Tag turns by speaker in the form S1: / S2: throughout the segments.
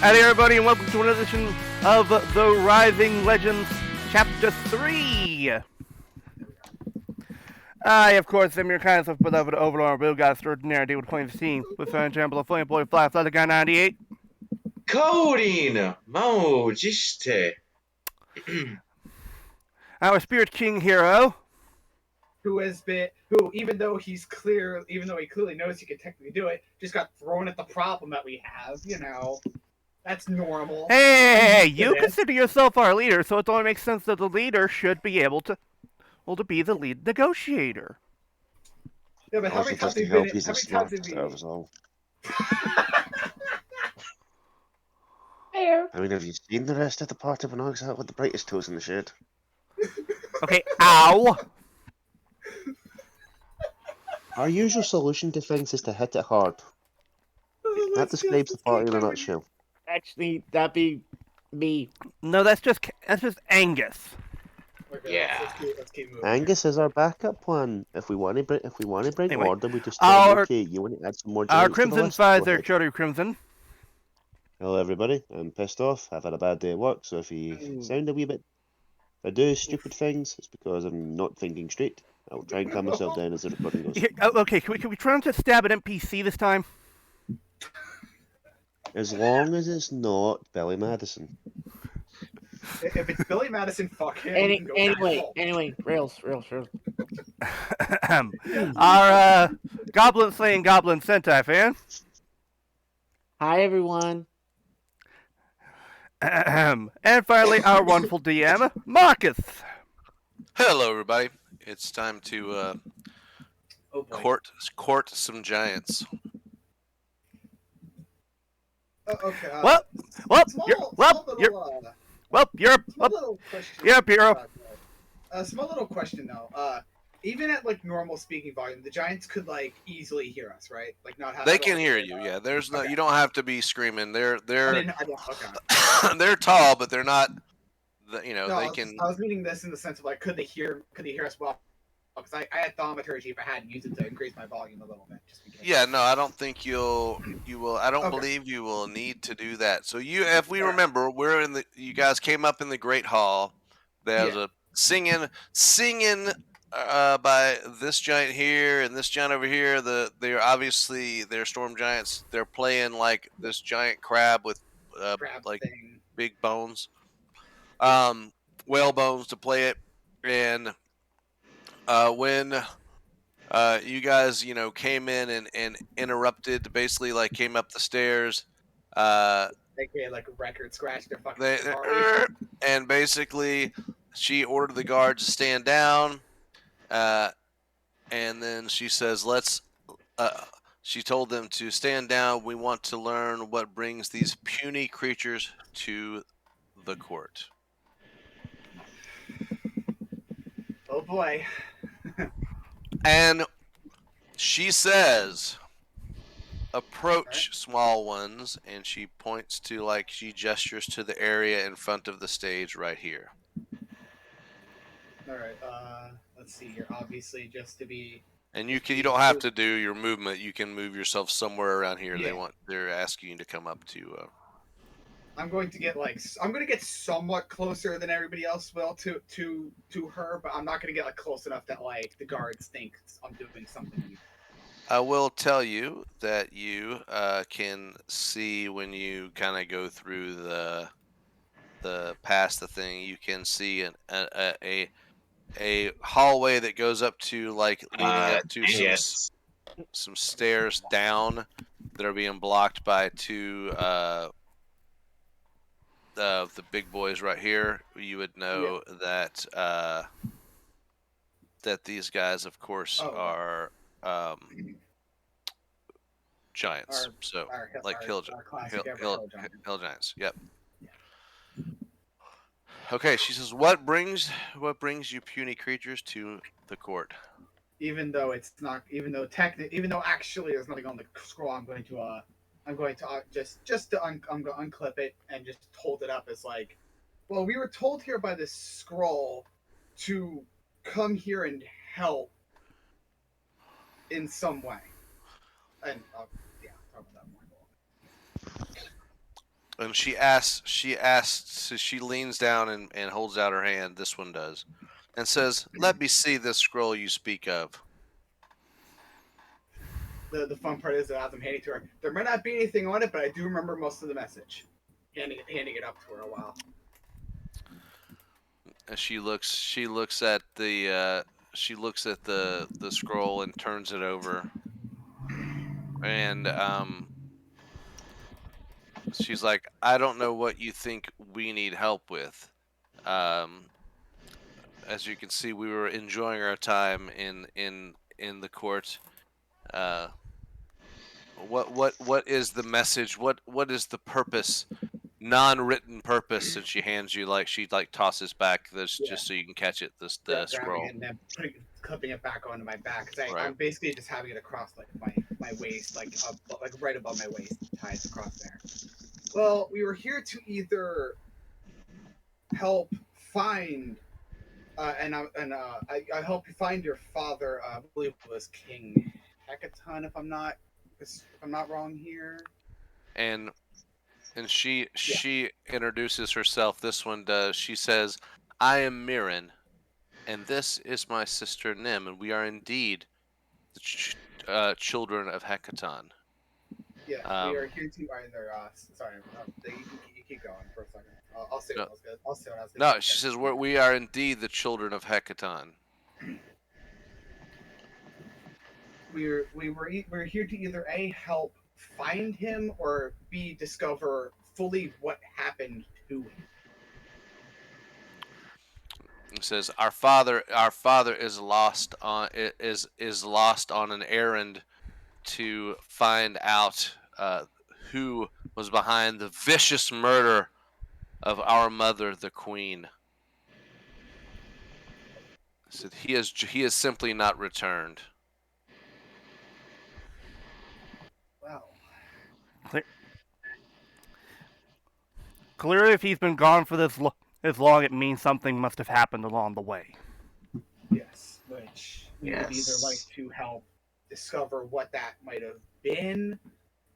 S1: Howdy everybody and welcome to another edition of The Rising Legends Chapter 3! I, of course, am your kind of beloved Overlord Bill God Extraordinary David Point the Scene with an example of Flame Boy Fly Flutter Guy 98.
S2: Coding! Maujiste.
S1: Our Spirit King Hiiro.
S3: Who even though he clearly knows he can technically do it, just got thrown at the problem that we have, That's normal.
S1: Hey, you consider yourself our leader, so it only makes sense that the leader should be able to be the lead negotiator.
S3: Yeah, but how many times have you
S4: I mean, have you seen the rest of the party? We're not exactly with the brightest toes in the shed.
S1: Okay, ow!
S4: Our usual solution to things is to hit it hard. That describes the party in a nutshell.
S5: Actually, that'd be me.
S1: No, that's just Angus.
S3: Okay,
S2: Yeah.
S3: let's keep moving.
S4: Angus is our backup plan. If we want to bring
S1: Anyway,
S4: order, we just tell him, okay, you want to add some more
S1: Our
S4: giants to the
S1: Crimson
S4: list?
S1: Visor,
S4: Go ahead.
S1: Jody Crimson.
S4: Hello, everybody. I'm pissed off. I've had a bad day at work, so if you sound a wee bit... If I do stupid things, it's because I'm not thinking straight. I'll try and calm myself down as the recording goes.
S1: Here, okay, can we try not to stab an NPC this time?
S4: As long as it's not Billy Madison.
S3: If it's Billy Madison, fuck him.
S5: Anyway, rails.
S1: Our Goblin Slaying Goblin Sentaifan.
S5: Hi, everyone.
S1: And finally, our wonderful DM, Markus.
S6: Hello, everybody. It's time to court some giants.
S3: Okay. Small little question though. Even at like normal speaking volume, the giants could like easily hear us, right? Like not have.
S6: They can hear you. Yeah, there's no. Okay. You don't have to be screaming. They're
S3: okay.
S6: They're tall, but they're not. No, they can.
S3: I was meaning this in the sense of like, could they hear us well? Because I had thaumaturgy if I hadn't used it to increase my volume a little bit.
S6: Yeah, no, I don't think you will. I don't believe you will need to do that. So if we remember, you guys came up in the Great Hall. There's a singing by this giant here and this giant over here. They're storm giants. They're playing like this giant crab with big bones, whale bones to play it. And when you guys came in and interrupted, basically like came up the stairs,
S3: aka like a record scratch their fucking
S6: and basically she ordered the guards to stand down, and then she says, she told them to stand down. We want to learn what brings these puny creatures to the court.
S3: Oh boy.
S6: And she says, approach small ones, and she points to, she gestures to the area in front of the stage right here.
S3: Alright, let's see here. Obviously, just to be...
S6: And you don't have to do your movement. You can move yourself somewhere around here.
S3: Yeah.
S6: They're asking you to come up to...
S3: I'm going to get somewhat closer than everybody else will to her, but I'm not going to get close enough that the guards think I'm doing something.
S6: I will tell you that you can see when you kind of go through the past the thing. You can see a hallway that goes up to leading up to some stairs down that are being blocked by two. The big boys right here. You would know that these guys, of course, are giants. Hill giants. Yep. Yeah. Okay, she says, "What brings you puny creatures to the court?"
S3: Even though actually there's nothing on the scroll, I'm going to unclip it and just hold it up as well, we were told here by this scroll to come here and help in some way. And talk about that more.
S6: And she leans down and holds out her hand, this one does, and says, "Let me see this scroll you speak of."
S3: The fun part is that as I'm handing it to her, there might not be anything on it, but I do remember most of the message. Handing it up to her a while.
S6: And she looks at the scroll and turns it over. And she's like, "I don't know what you think we need help with. Um, as you can see, we were enjoying our time in the court. Uh, what is the message? What is the purpose? Non-written purpose?" And she tosses back this just so you can catch it. The
S3: Grabbing
S6: scroll.
S3: it and then clipping it back onto my back. Cause
S6: Right.
S3: I'm basically just having it across like my waist, like right above my waist, tied across there. Well, we were here to either help find, I help you find your father. I believe it was King Hecaton, if I'm not wrong here.
S6: And she introduces herself. This one does. She says, "I am Mirren, and this is my sister Nim, and we are indeed the children of Hecaton."
S3: Yeah, we are here to either. Sorry, you keep going for a second. I'll say what I was good. I'll say what I was.
S6: No, she says we are indeed the children of Hecaton.
S3: We're here to either A, help find him, or B, discover fully what happened to him.
S6: It says our father is lost on an errand to find out who was behind the vicious murder of our mother, the queen. Said he is simply not returned.
S3: Wow.
S1: Clearly, if he's been gone for this long, it means something must have happened along the way.
S3: Yes, which we would either like to help discover what that might have been,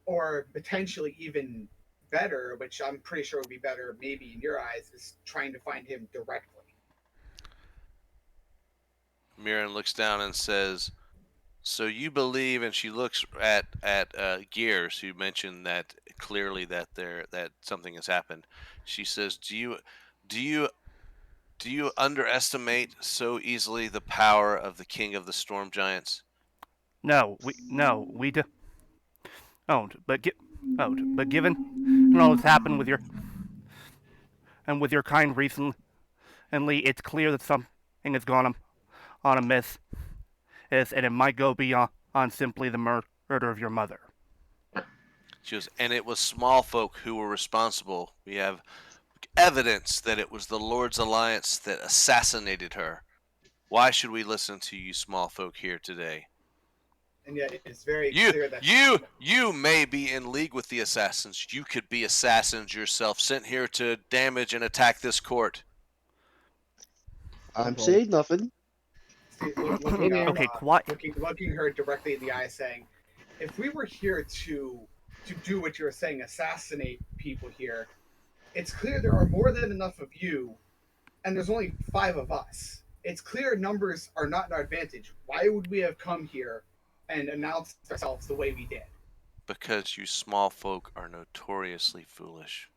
S3: or potentially even better, which I'm pretty sure would be better maybe in your eyes, is trying to find him directly.
S6: Mirren looks down and says, "So you believe?" And she looks at Gears, who mentioned that clearly that something has happened. She says, "Do you underestimate so easily the power of the King of the Storm Giants?"
S1: No, we don't. But given all that's happened with your kind recently, it's clear that something has gone on amiss, and it might go beyond simply the murder of your mother.
S6: She goes, "And it was small folk who were responsible. We have evidence that it was the Lord's Alliance that assassinated her. Why should we listen to you small folk here today?
S3: And yet it's very clear that
S6: you may be in league with the assassins. You could be assassins yourself, sent here to damage and attack this court."
S4: I'm saying nothing.
S1: Okay, quiet.
S3: Looking her directly in the eye, saying, "If we were here to do what you're saying, assassinate people here, it's clear there are more than enough of you, and there's only 5 of us. It's clear numbers are not in our advantage. Why would we have come here and announced ourselves the way we did?"
S6: Because you small folk are notoriously foolish.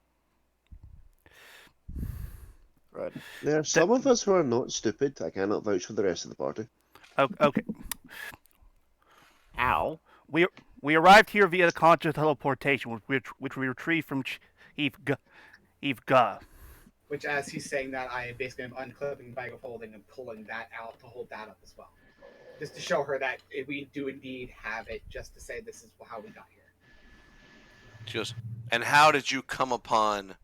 S4: Right. There are some of us who are not stupid. I cannot vouch for the rest of the party.
S1: Okay.
S5: Ow.
S1: We arrived here via the conscious teleportation, which we retrieved from Chief Ga.
S3: Which, as he's saying that, I basically am unclipping the bag of holding and pulling that out to hold that up as well. Just to show her that if we do indeed have it, just to say this is how we got here.
S6: She goes, "And how did you come upon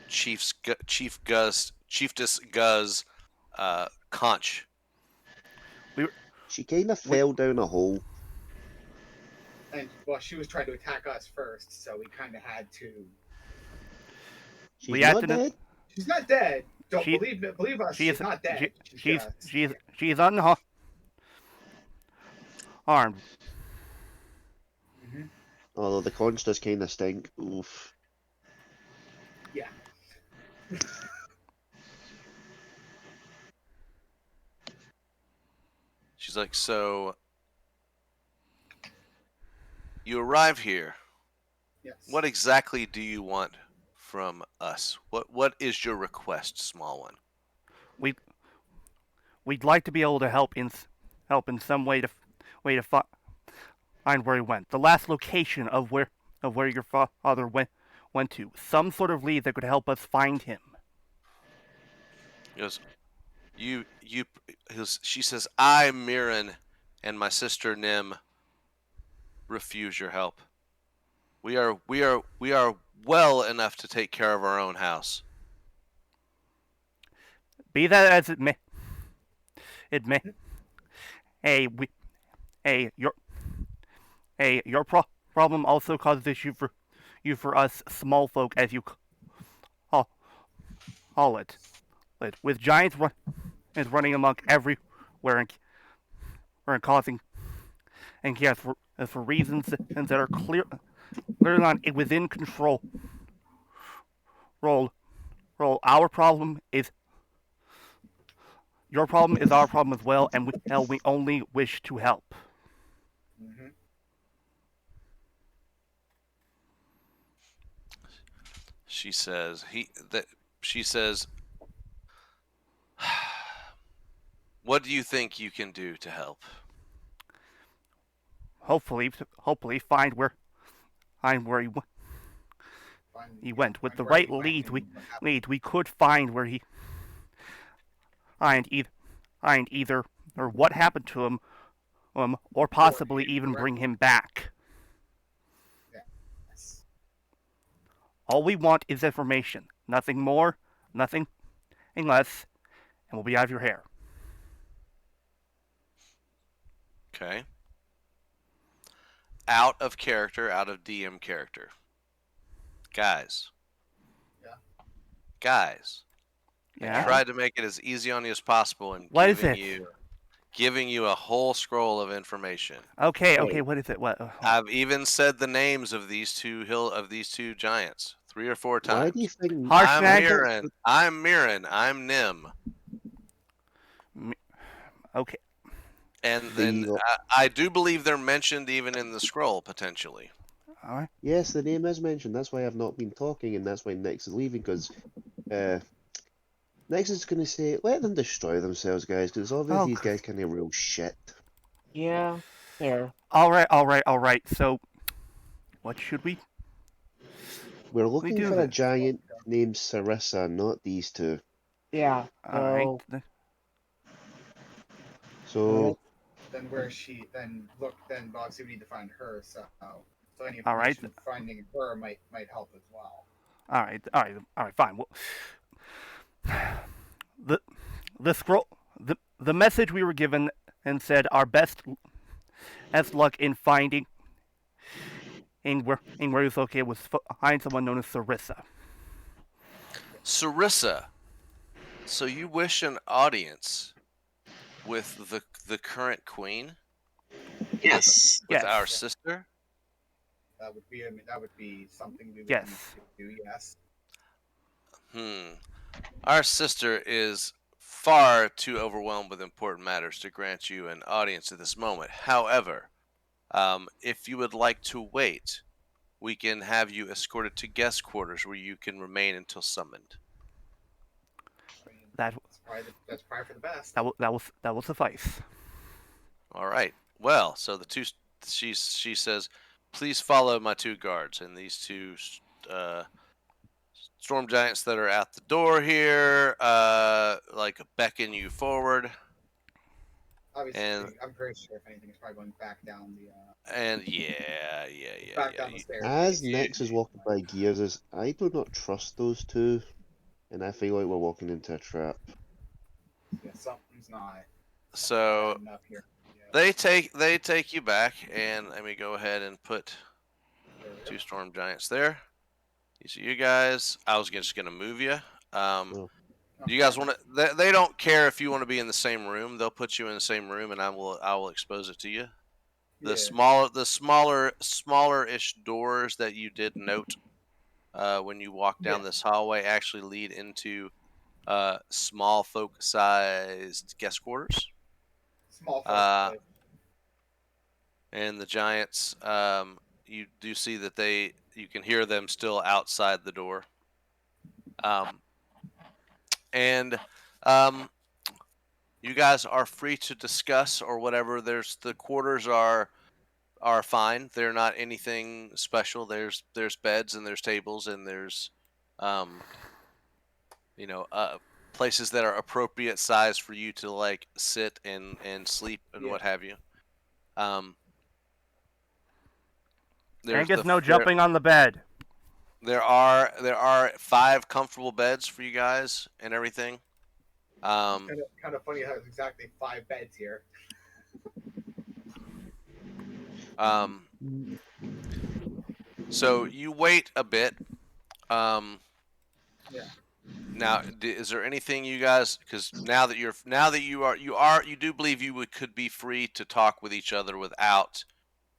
S6: Chiefess Guz conch?"
S4: She kind of fell down a hole.
S3: And, well, she was trying to attack us first, so we kind of had to...
S4: She's not dead.
S3: She's not dead. Believe us, she's not dead.
S1: She's unharmed.
S3: Mm-hmm.
S4: Although the conch does kind of stink. Oof.
S3: Yeah.
S6: She's like, so you arrive here.
S3: Yes.
S6: What exactly do you want from us? What is your request, small one?
S1: We'd like to be able to help in some way to find where he went. The last location of where your father went to. Some sort of lead that could help us find him.
S6: He goes, she says, I, Mirren, and my sister Nim refuse your help. We are well enough to take care of our own house.
S1: Be that as it may, Hey, your problem also causes issue for us small folk, as you call it. With giants running amok everywhere and causing chaos for reasons that are clearly not within control. Our problem is your problem is our problem as well, and we only wish to help.
S3: Mm-hmm.
S6: She says she says, what do you think you can do to help?
S1: Hopefully find where he went. With the right lead, we could find where he find either or what happened to him, or possibly even bring him back.
S3: Yes.
S1: All we want is information, nothing more, nothing less, and we'll be out of your hair.
S6: Okay. Out of character, out of DM character. Guys.
S3: Yeah.
S6: Guys.
S1: Yeah.
S6: I tried to make it as easy on you as possible and
S1: What is it?
S6: giving you a whole scroll of information.
S1: Okay, what is it? What?
S6: I've even said the names of these two giants 3 or 4 times.
S4: Why do you think?
S6: I'm Mirren. I'm Nim.
S1: Okay.
S6: And then I do believe they're mentioned even in the scroll, potentially.
S1: All right.
S4: Yes, the name is mentioned. That's why I've not been talking, and that's why Nix is leaving, because Nix is going to say, let them destroy themselves, guys, because obviously these guys kind of real shit.
S5: Yeah, fair.
S1: All right. So, what should we?
S4: We're looking for a giant named Sarissa, not these two.
S5: Yeah.
S1: All right.
S4: So.
S3: Then where is she? Then obviously we need to find her. So any
S1: All right.
S3: information finding her might help as well.
S1: All right. Fine. Well, the scroll, the message we were given and said our best luck in finding where he was located was find someone known as Sarissa.
S6: Sarissa. So you wish an audience with the current queen?
S2: Yes.
S6: With our sister?
S3: That would be something we would
S1: Yes.
S3: need to do. Yes.
S6: Our sister is far too overwhelmed with important matters to grant you an audience at this moment. However, if you would like to wait, we can have you escorted to guest quarters where you can remain until summoned.
S3: That's probably for the best.
S1: That will suffice.
S6: All right. Well, so the two she says, please follow my 2 guards, and these 2 storm giants that are at the door here, like beckon you forward.
S3: Obviously,
S6: and
S3: I'm pretty sure if anything, it's probably going back down the.
S6: And yeah.
S3: Down the stairs.
S4: As Nix is walking by Gears, I do not trust those 2, and I feel like we're walking into a trap.
S3: Yeah, something's not.
S6: So
S3: Up here.
S6: they take you back, and let me go ahead and put 2 storm giants there. These are you guys. I was just gonna move you. Do you guys want to? They don't care if you want to be in the same room. They'll put you in the same room, and I will expose it to you. The smaller-ish doors that you did note when you walk down
S3: Yeah.
S6: this hallway actually lead into small folk-sized guest quarters.
S3: Small
S6: Uh,
S3: folk.
S6: and the giants, you do see that you can hear them still outside the door. And you guys are free to discuss or whatever. The quarters are fine. They're not anything special. There's beds and there's tables and there's places that are appropriate size for you to like sit and sleep and what have you. There's
S1: Angus, no jumping on the bed.
S6: There are 5 comfortable beds for you guys and everything.
S3: Kind of funny how there's exactly 5 beds here.
S6: So you wait a bit.
S3: Yeah.
S6: Now, is there anything you guys? Because now that you do believe you could be free to talk with each other without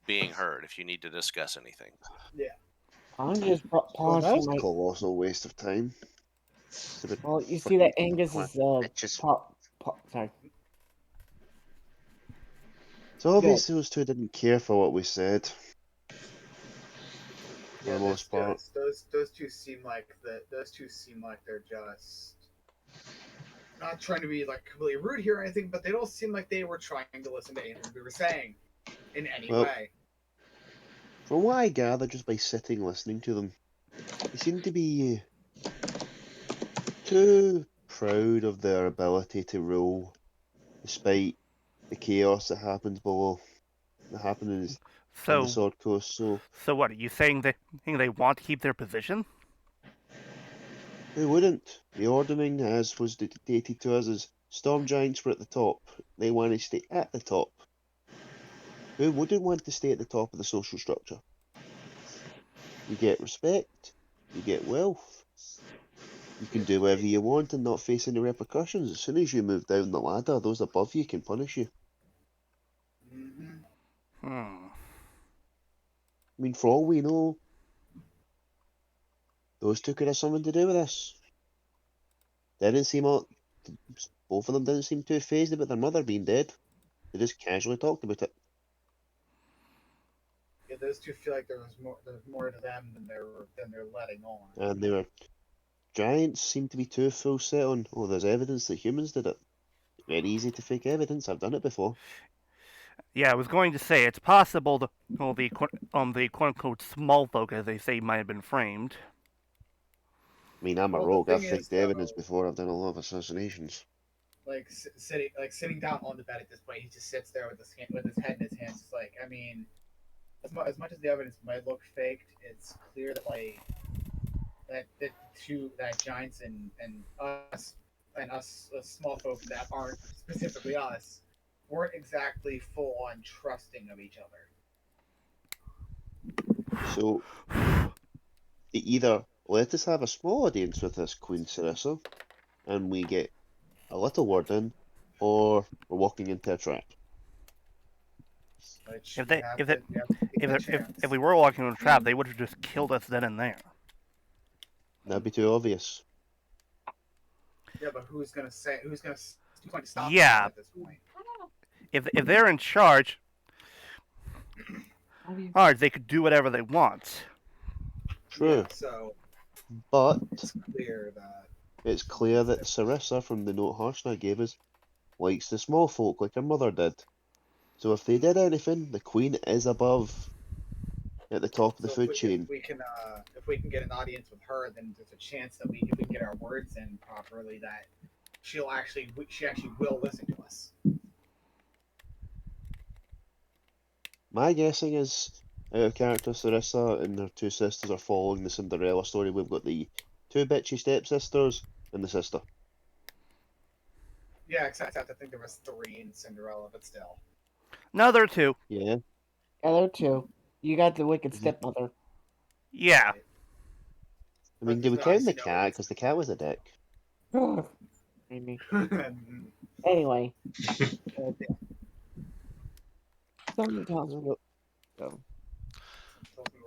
S6: being heard if you need to discuss anything.
S3: Yeah.
S5: I'm just
S4: Well,
S5: pausing
S4: that's
S5: my.
S4: a colossal waste of time.
S5: Well, you see that Angus is sorry.
S4: So obviously those two didn't care for what we said. For the most part.
S3: Those two seem like they're just not trying to be like completely rude here or anything, but they don't seem like they were trying to listen to anything we were saying in any way.
S4: From what I gather just by sitting listening to them, they seem to be too proud of their ability to rule, despite the chaos that happens below, that happens on the Sword Coast. So
S1: what are you saying? They want to keep their position?
S4: Who wouldn't? The ordering, as was dictated to us, as storm giants were at the top. They want to stay at the top. Who wouldn't want to stay at the top of the social structure? You get respect, you get wealth, you can do whatever you want and not face any repercussions. As soon as you move down the ladder, those above you can punish you. I mean, for all we know, those two could have something to do with this. Both of them didn't seem too fazed about their mother being dead. They just casually talked about it.
S3: Yeah, those two feel like there's more to them than they're letting on.
S4: And they were giants seem to be too full set on, oh, there's evidence that humans did it. Very easy to fake evidence. I've done it before.
S1: Yeah, I was going to say it's possible the quote-unquote small folk, as they say, might have been framed.
S4: I mean, I'm a rogue. I've faked evidence before. I've done a lot of assassinations.
S3: Sitting down on the bed at this point, he just sits there with his head in his hands. It's like, I mean, as much as the evidence might look faked, it's clear that that giants and us small folk that aren't specifically us weren't exactly full on trusting of each other.
S4: So they either let us have a small audience with this Queen Sarissa, and we get a little word in, or we're walking into a trap.
S1: If we were walking into a trap, they would have just killed us then and there.
S4: That'd be too obvious.
S3: Yeah, but who's going to stop them at this point?
S1: If they're in charge, they could do whatever they want.
S4: True.
S3: Yeah,
S4: but
S3: it's
S4: clear that Sarissa, from the note Harshnag gave us, likes the small folk like her mother did. So if they did anything, the Queen is above, at the top of the food chain.
S3: If we can get an audience with her, then there's a chance that if we can get our words in properly, that she actually will listen to us.
S4: My guessing is, out of character, Sarissa and her 2 sisters are following the Cinderella story. We've got the 2 bitchy stepsisters and the sister.
S3: Yeah, except I think there was 3 in Cinderella, but still.
S1: No, there are 2.
S4: Yeah.
S5: Yeah, there are 2. You got the wicked stepmother.
S1: Yeah.
S4: I mean, do we count the cat? Because the cat was a dick.
S5: Maybe. Anyway. Something tells me.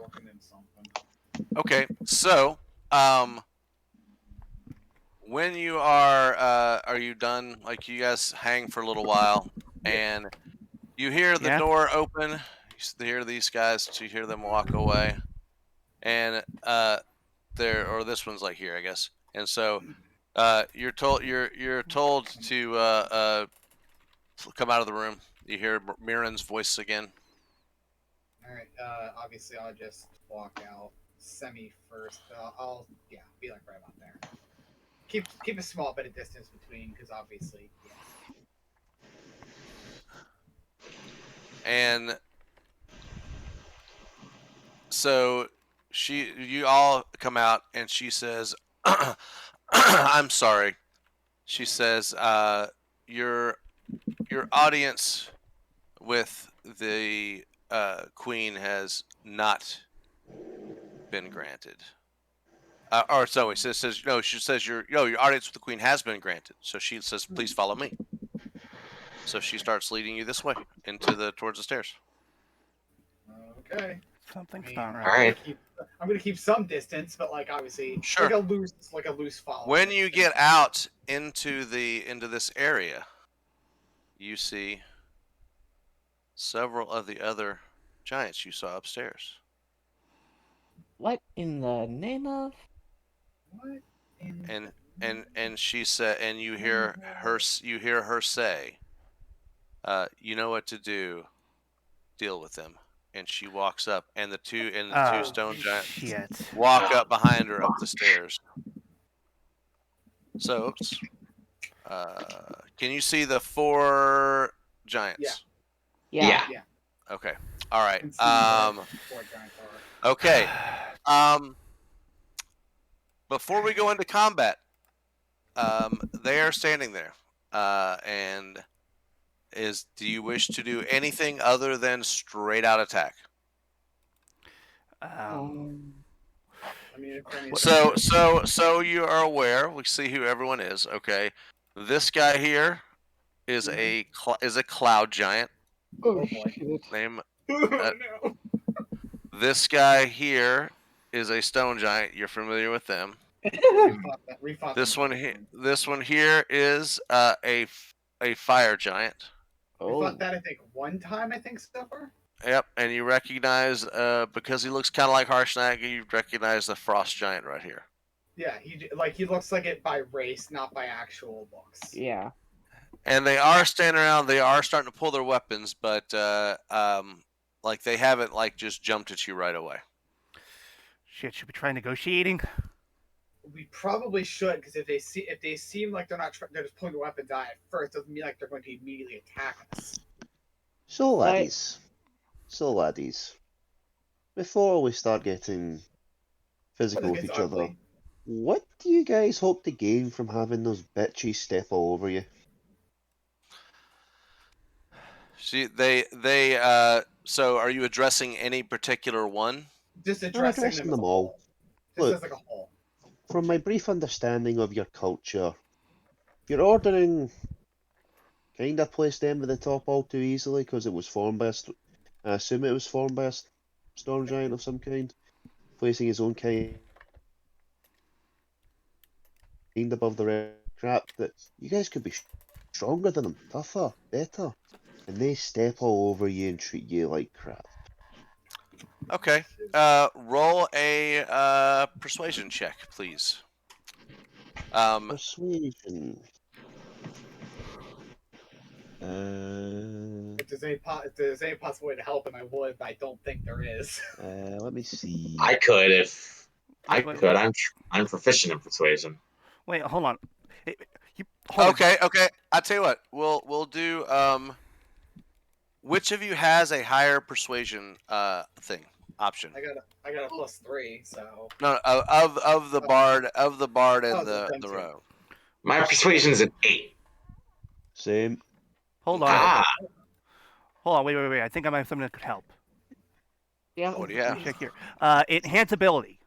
S3: Walking in something.
S6: Okay, so when you are you done? Like you guys hang for a little while, and you hear the door open. You hear these guys. You hear them walk away, and or this one's like here, I guess. And so you're told to come out of the room. You hear Mirren's voice again.
S3: All right. Obviously, I'll just walk out semi first. I'll be like right about there. Keep a small bit of distance between, because obviously,
S6: And so you all come out, and she says, "I'm sorry." She says, "Your audience with the queen has not been granted." Or so it says no. She says your audience with the queen has been granted. So she says, "Please follow me." So she starts leading you this way towards the stairs.
S3: Okay.
S1: Something's not right.
S2: All right.
S3: I'm gonna keep some distance, but like obviously,
S6: Sure.
S3: like a loose follow.
S6: When you get out into this area, you see several of the other giants you saw upstairs.
S5: What in the name of?
S3: What?
S6: And she said, and you hear her say, "You know what to do. Deal with them." And she walks up, and the two stone giants walk up behind her up the stairs. So, can you see the 4 giants?
S5: Yeah.
S6: Okay. All right.
S3: Okay.
S6: Before we go into combat, they are standing there, and do you wish to do anything other than straight out attack? So you are aware. We see who everyone is. Okay, this guy here is a cloud giant.
S5: Oh shit!
S6: Name.
S3: No.
S6: This guy here is a stone giant. You're familiar with them.
S3: We fought
S6: This one here is a fire giant.
S3: We fought that I think one time. I think so far.
S6: Yep, and you recognize because he looks kind of like Harshnag, you recognize the frost giant right here.
S3: Yeah, he looks like it by race, not by actual looks.
S5: Yeah.
S6: And they are standing around. They are starting to pull their weapons, but like they haven't like just jumped at you right away.
S1: Shit, should we try negotiating?
S3: We probably should, because if they seem like they're just pulling their weapons out at first, doesn't mean like they're going to immediately attack us.
S4: So laddies, before we start getting physical with each other, what do you guys hope to gain from having those bitches step all over you?
S6: See, so are you addressing any particular one?
S3: Just addressing them all. Just as like a whole.
S4: From my brief understanding of your culture, you're ordering kind of placed them at the top all too easily because it was formed by I assume it was formed by a storm giant of some kind, placing his own kind above the red crap. That you guys could be stronger than them, tougher, better, and they step all over you and treat you like crap.
S6: Okay. Roll a persuasion check, please.
S4: Persuasion.
S3: If there's any possible way to help him, I would, but I don't think there is.
S4: Let me see.
S2: I could if I could. I'm proficient in persuasion.
S1: Wait, hold on.
S6: Okay. I'll tell you what. We'll do. Which of you has a higher persuasion thing option?
S3: I got a +3, so.
S6: No, of the bard and the rogue.
S2: My persuasion's an 8.
S4: Same.
S1: Hold on. Hold on. Wait. I think I might have something that could help.
S5: Yeah.
S6: What do you have?
S1: Let me check here. Enhance ability.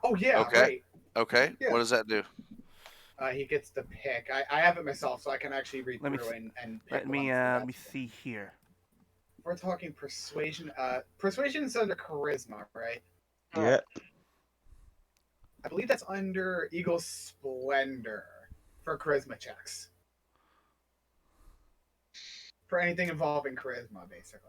S3: Oh yeah.
S6: Okay.
S3: Right.
S6: Okay.
S3: Yeah.
S6: What does that do?
S3: He gets to pick. I have it myself, so I can actually read through and pick.
S1: Let me see here.
S3: We're talking persuasion. Persuasion is under charisma, right?
S4: Yep.
S3: I believe that's under Eagle Splendor for charisma checks. For anything involving charisma, basically.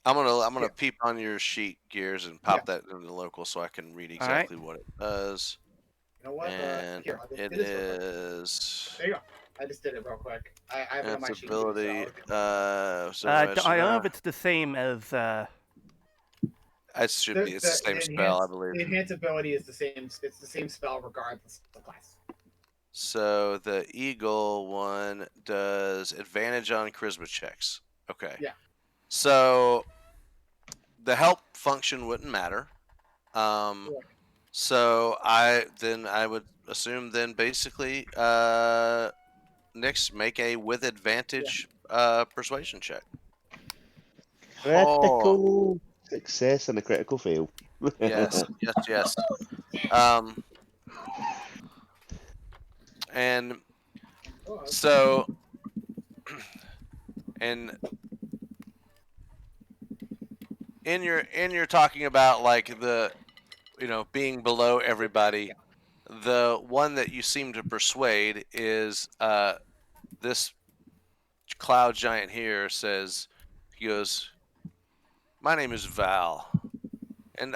S6: I'm gonna peep on your sheet, Gears, and pop that into the local so I can read exactly what it does.
S3: You know what?
S6: And
S3: here,
S6: it is.
S3: There you go. I just did it real quick. I have it on my sheet.
S6: Ability.
S1: I don't know if it's the same as.
S6: It should be. It's the same spell, I believe.
S3: The enhance ability is the same. It's the same spell regardless of the class.
S6: So the Eagle one does advantage on charisma checks. Okay.
S3: Yeah.
S6: So the help function wouldn't matter. So I would assume then basically Nyx make a with advantage persuasion check.
S4: Critical success and a critical fail.
S6: Yes. And so, and in your talking about like the, being below everybody, the one that you seem to persuade is this cloud giant here says, he goes, "My name is Val, and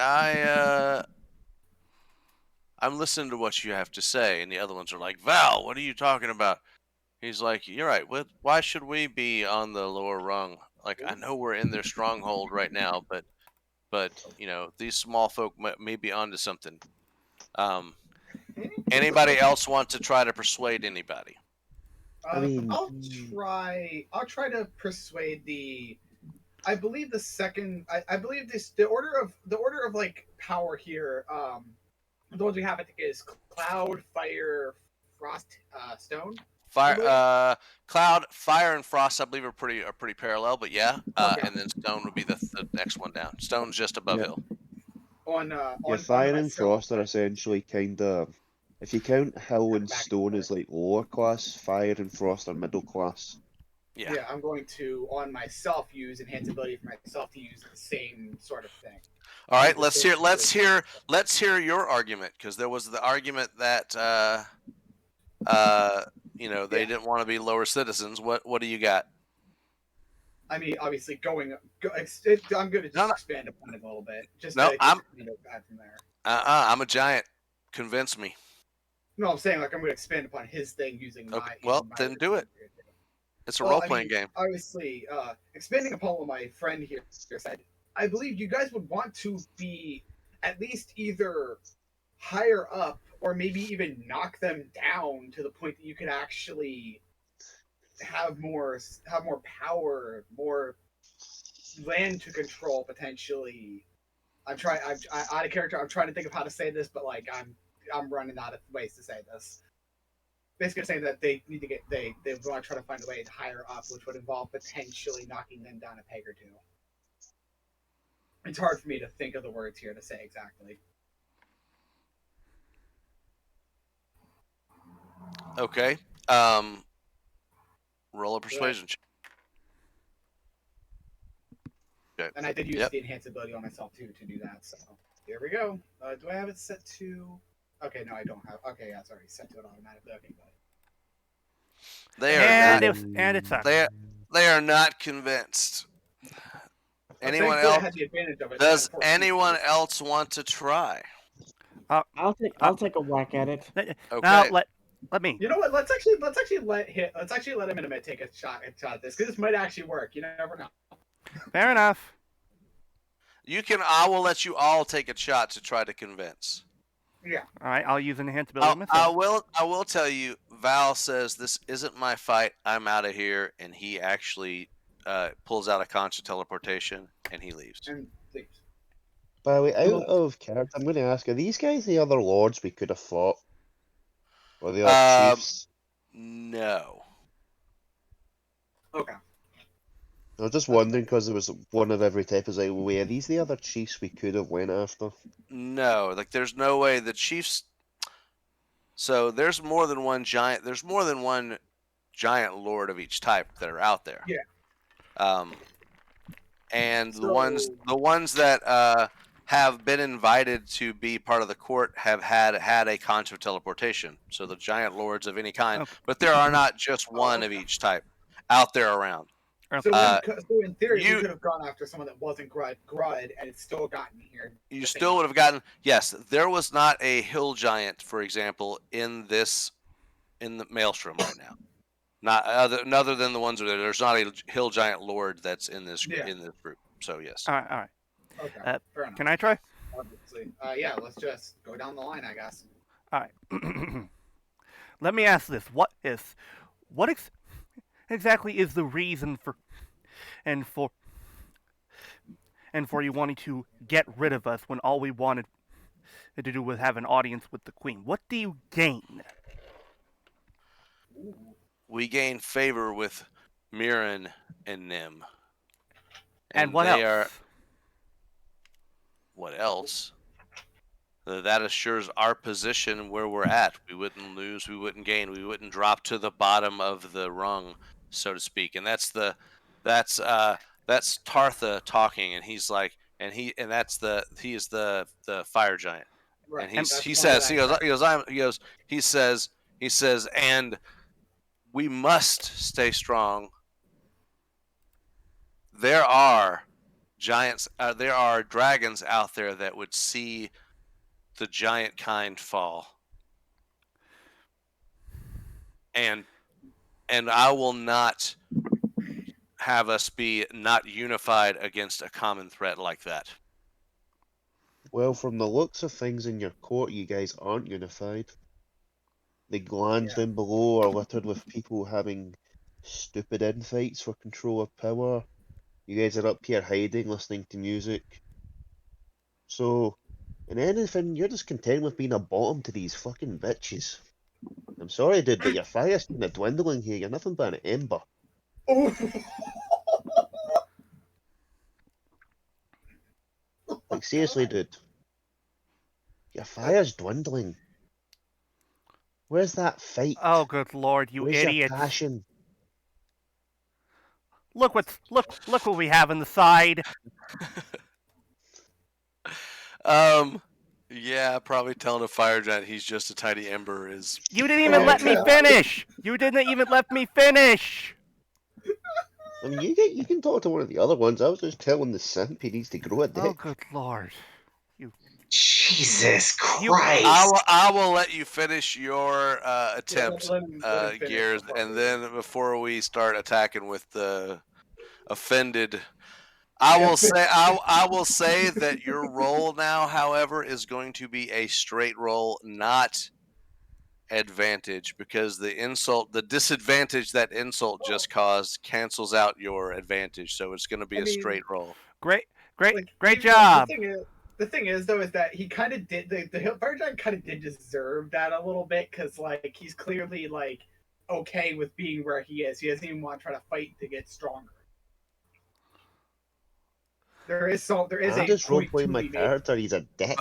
S6: I'm listening to what you have to say." And the other ones are like, "Val, what are you talking about?" He's like, "You're right. Why should we be on the lower rung? Like, I know we're in their stronghold right now, but these small folk may be onto something. Anybody else want to try to persuade anybody?"
S4: I mean,
S3: I'll try to persuade the. I believe the second. I believe the order of like power here. The ones we have, I think, is cloud, fire, frost, stone.
S6: Fire, cloud, fire, and frost. I believe are pretty parallel, but yeah. Okay. And then stone would be the next one down. Stone's just above hill.
S4: Fire and frost are essentially kind of. If you count hill and stone as like lower class, fire and frost are middle class.
S3: Yeah, I'm going to on myself use enhance ability for myself to use the same sort of thing.
S6: All right, let's hear your argument, because there was the argument that they didn't want to be lower citizens. What do you got?
S3: I mean, obviously, I'm going to just expand upon it a little bit. I'm from there.
S6: I'm a giant. Convince me.
S3: No, I'm saying like I'm going to expand upon his thing using my.
S6: Well, then do it. It's a role-playing game.
S3: Obviously, expanding upon what my friend here said, I believe you guys would want to be at least either higher up or maybe even knock them down to the point that you could actually have more power, more land to control potentially. Out of character. I'm trying to think of how to say this, but like I'm running out of ways to say this. Basically saying that they need to they want to try to find a way to higher up, which would involve potentially knocking them down a peg or two. It's hard for me to think of the words here to say exactly.
S6: Okay. Roll a persuasion check. Okay.
S3: And I did use the enhance ability on myself too to do that. So here we go. Do I have it set to? Okay, no, I don't have. Okay, yeah, it's already set to it automatically. Okay,
S6: good. They are not convinced. Anyone else? Does anyone else want to try?
S5: I'll take a whack at it.
S6: Okay.
S1: Now let me.
S3: You know what? Let's actually let him take a shot at this, because this might actually work. You never know.
S1: Fair enough.
S6: I will let you all take a shot to try to convince.
S3: Yeah.
S1: All right, I'll use enhanced ability myself.
S6: I will tell you, Val says, "This isn't my fight. I'm out of here," and he actually pulls out a concha teleportation and he leaves.
S4: By the way, out of character, I'm going to ask: are these guys the other lords we could have fought, or the other chiefs?
S6: No.
S3: Okay.
S4: I was just wondering, because there was one of every type. Is like, were these the other chiefs we could have went after?
S6: No, like there's no way the chiefs. So there's more than one giant. There's more than one giant lord of each type that are out there.
S3: Yeah.
S6: and
S3: So-
S6: the ones that have been invited to be part of the court have had a conch of teleportation. So the giant lords of any kind,
S1: Okay.
S6: but there are not just one of each type out there around.
S3: So, so in theory,
S6: you-
S3: we could have gone after someone that wasn't Grud, and it's still gotten here.
S6: You still would have gotten, yes, there was not a hill giant, for example, in the Maelstrom right now. Not other than the ones that there's not a hill giant lord that's in this group. So yes.
S1: All right.
S3: Okay, fair enough.
S1: Can I try?
S3: Obviously. Yeah, let's just go down the line, I guess.
S1: All right. Let me ask this: what exactly is the reason for you wanting to get rid of us when all we wanted to do was have an audience with the Queen? What do you gain?
S6: We gain favor with Mirren and Nim.
S1: And what else?
S6: What else? That assures our position where we're at. We wouldn't lose, we wouldn't gain, we wouldn't drop to the bottom of the rung, so to speak. And that's Tartha talking, and he's like, he is the fire giant.
S3: Right.
S6: And he says, and we must stay strong. There are giants, there are dragons out there that would see the giant kind fall. And I will not have us be not unified against a common threat like that.
S4: Well, from the looks of things in your court, you guys aren't unified. The glands down below are littered with people having stupid infights for control of power. You guys are up here hiding, listening to music. So, in anything, you're just content with being a bottom to these fucking bitches. I'm sorry, dude, but your fire's kind of dwindling here. You're nothing but an ember. Like, seriously, dude. Your fire's dwindling. Where's that fight?
S1: Oh, good lord, you
S4: Where's
S1: idiots!
S4: your passion?
S1: Look what we have on the side.
S6: Yeah, probably telling a fire giant he's just a tiny ember is.
S1: You didn't even let me finish. You didn't even let me finish.
S4: I mean, you can talk to one of the other ones. I was just telling the simp he needs to grow a dick.
S1: Oh, good lord.
S2: Jesus Christ!
S6: I will let you finish your attempt,
S3: let him finish
S6: Gears, and then before we start attacking with the offended, I will say that your roll now, however, is going to be a straight roll, not advantage, because the disadvantage that insult just caused cancels out your advantage, so it's going to be a straight roll.
S1: Great job.
S3: The thing is, though, is that he kind of did the fire giant kind of did deserve that a little bit, because like he's clearly like okay with being where he is. He doesn't even want to try to fight to get stronger. There is
S4: I'm just role-playing my character. He's a dick.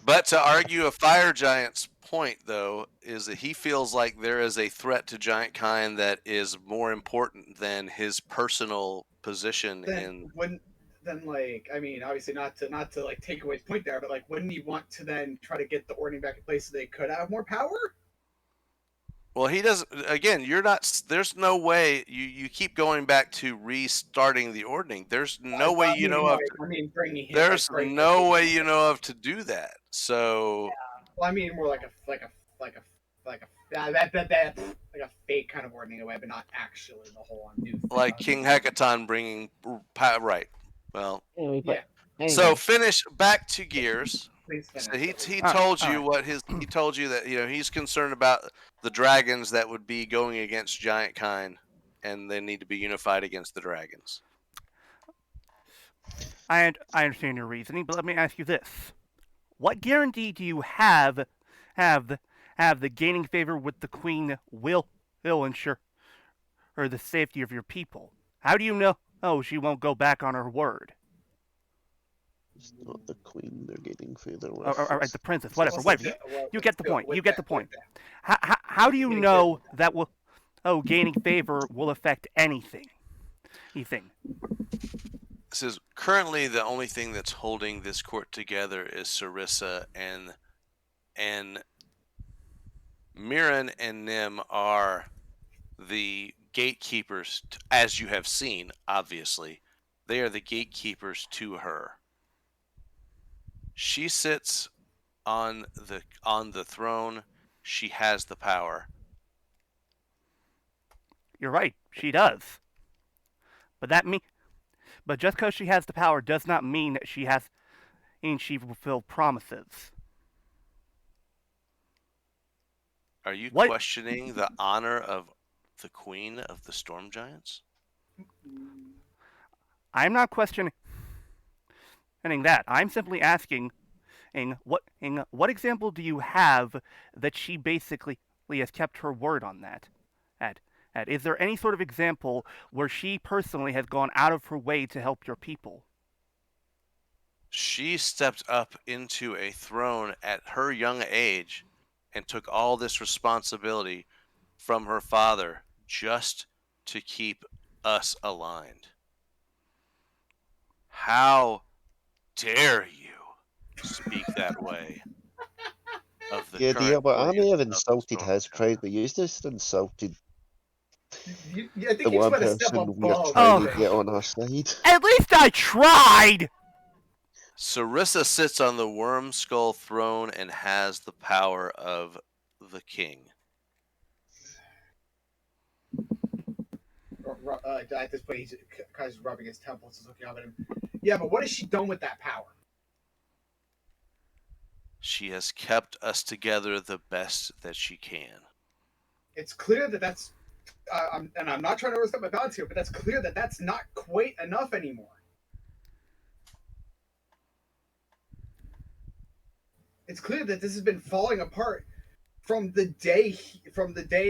S6: But to argue a fire giant's point, though, is that he feels like there is a threat to giant kind that is more important than his personal position
S3: Then, like, I mean, obviously not to like take away his point there, but like, wouldn't he want to then try to get the ordering back in place so they could have more power?
S6: Well, he doesn't. Again, you're not. There's no way you keep going back to restarting the ordering. There's no way you know of. There's no way you know of to do that. So.
S3: Yeah. Well, I mean, more like a fake kind of ordering away, but not actually the whole on new.
S6: Like King Hecaton bringing right. Well.
S3: Yeah.
S6: So finish back to Gears.
S3: So
S6: he told you what he told you that he's concerned about the dragons that would be going against giant kind, and they need to be unified against the dragons.
S1: I understand your reasoning, but let me ask you this: what guarantee do you have the gaining favor with the Queen will ensure the safety of your people? How do you know she won't go back on her word?
S4: It's not the Queen they're getting favor with.
S1: All right, the princess, whatever. You get the point. You get the point. How do you know that gaining favor will affect anything?
S6: says currently the only thing that's holding this court together is Sarissa, and Mirren and Nim are the gatekeepers, as you have seen. Obviously, they are the gatekeepers to her. She sits on the throne. She has the power.
S1: You're right, she does. But just because she has the power does not mean that she fulfilled promises.
S6: Are you questioning the honor of the Queen of the Storm Giants?
S1: I'm not questioning that. I'm simply asking, what example do you have that she basically has kept her word on that? Is there any sort of example where she personally has gone out of her way to help your people?
S6: She stepped up into a throne at her young age and took all this responsibility from her father just to keep us aligned. How dare you speak that way of the
S4: Yeah, dear,
S6: current
S4: but I may
S6: Queen
S4: have
S6: of the
S4: insulted
S6: Storm
S4: his pride,
S6: Giants?
S4: but you just insulted
S3: I think
S4: the
S3: you just
S4: one
S3: went a step
S4: person we're
S3: above.
S4: trying to get on our side.
S1: At least I tried!
S6: Sarissa sits on the worm skull throne and has the power of the king.
S3: At this point, he's kind of rubbing his temples, just looking up at him. Yeah, but what has she done with that power?
S6: She has kept us together the best that she can.
S3: It's clear that that's, and I'm not trying to overstep my bounds here, but that's clear that that's not quite enough anymore. It's clear that this has been falling apart from the day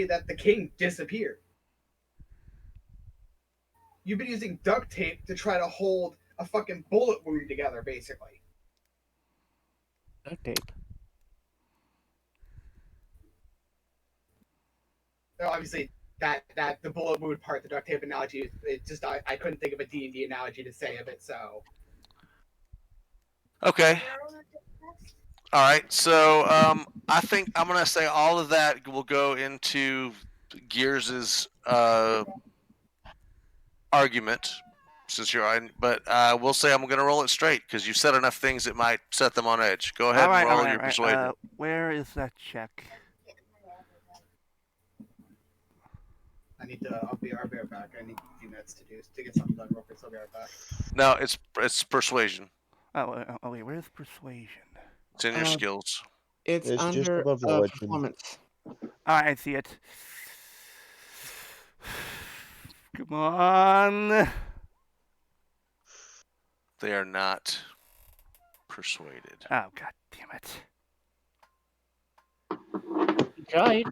S3: that the king disappeared. You've been using duct tape to try to hold a fucking bullet wound together, basically.
S5: Duct tape.
S3: Obviously, that the bullet wound part, the duct tape analogy, it just I couldn't think of a D&D analogy to say of it, so.
S6: Okay. All right. So I think I'm gonna say all of that will go into Gears's argument, since you're on. But we'll say I'm gonna roll it straight because you said enough things that might set them on edge. Go ahead and roll your persuasion.
S1: Where is that check?
S3: I need to. I'll be right back. I need a few minutes to get something done real quick. So I'll be right back.
S6: No, it's persuasion.
S1: Oh wait, where's persuasion?
S6: It's in your skills.
S5: It's
S4: just
S5: under
S4: above religion.
S5: performance.
S1: I see it. Come on.
S6: They are not persuaded.
S1: Oh, god damn it.
S5: You tried.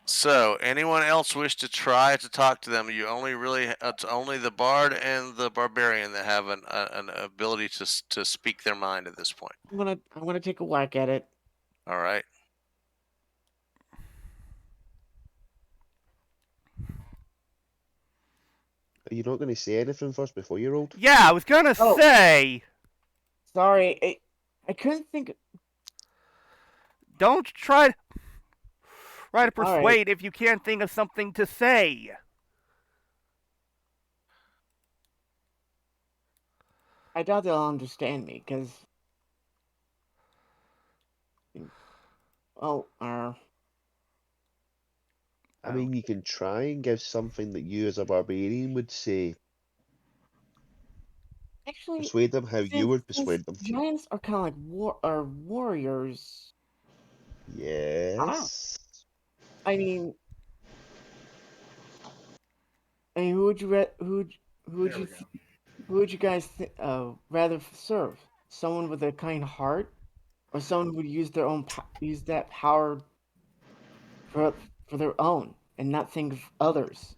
S6: So, anyone else wish to try to talk to them? You only really it's only the bard and the barbarian that have an ability to speak their mind at this point.
S5: I'm gonna take a whack at it.
S6: All right.
S4: Are you not going to say anything first before you rolled?
S1: Yeah, I was gonna say.
S5: Sorry, I couldn't think.
S1: Don't try to persuade if you can't think of something to say.
S5: I doubt they'll understand me, because...
S4: I mean, you can try and give something that you as a barbarian would say.
S5: Actually,
S4: persuade them how you would persuade them.
S5: Giants are kind of like warriors.
S4: Yes.
S5: I mean, who would you guys rather serve? Someone with a kind heart, or someone who would use that power for their own and not think of others?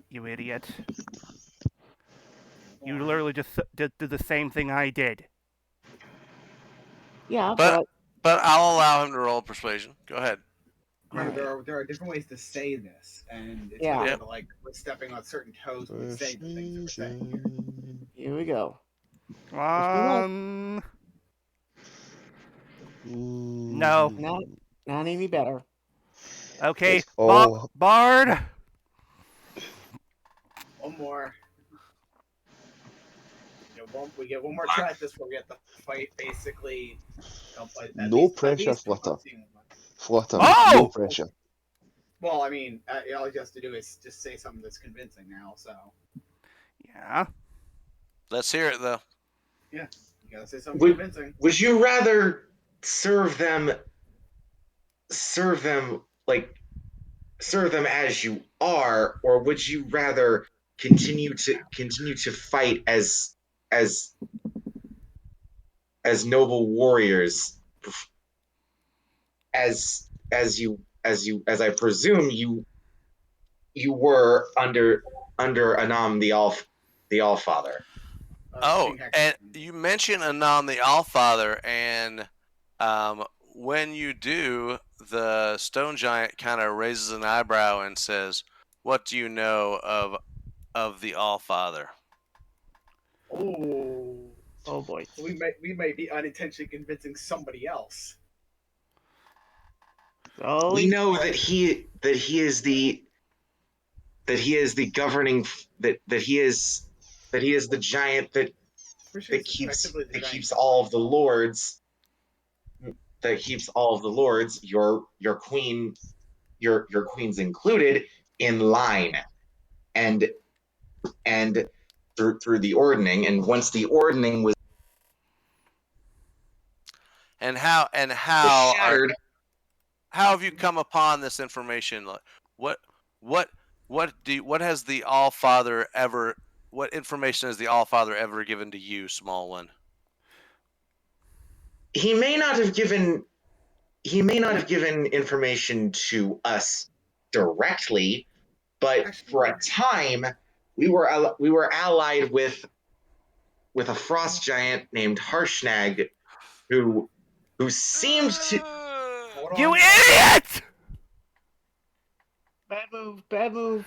S1: You idiot! You literally just did the same thing I did.
S5: Yeah,
S6: but I'll allow him to roll persuasion. Go ahead.
S3: Remember, there are different ways to say this, and it's
S5: Yeah.
S3: better to like we're stepping on certain toes when we say the things that we're saying.
S5: Here we go.
S1: Come on. No.
S5: Not any better.
S1: Okay,
S4: It's all
S1: Bard.
S3: One more. We get one more try at this where we have to fight basically.
S4: no pressure, Flutter. Flutter,
S1: Oh!
S4: no pressure.
S3: Well, I mean, all he has to do is just say something that's convincing now. So
S1: Yeah.
S6: Let's hear it though.
S3: yeah, you gotta say something convincing.
S2: Would you rather serve them as you are, or would you rather continue to fight as noble warriors, as I presume you were under Anam the Allfather?
S6: Oh, and you mentioned Anam the Allfather, and when you do, the stone giant kind of raises an eyebrow and says, "What do you know of the Allfather?"
S5: Oh boy.
S3: So we might be unintentionally convincing somebody else.
S5: Oh,
S2: We know that he is the governing that he is the giant that keeps all of the lords. That keeps all of the lords, your queen's included, in line, and through the ordning. And once the ordning was shattered,
S6: how have you come upon this information? What has the Allfather ever? What information has the Allfather ever given to you, small one?
S2: He may not have given information to us directly, but for a time we were allied with a frost giant named Harshnag, who seemed to.
S1: You idiot!
S5: bad move. Bad move.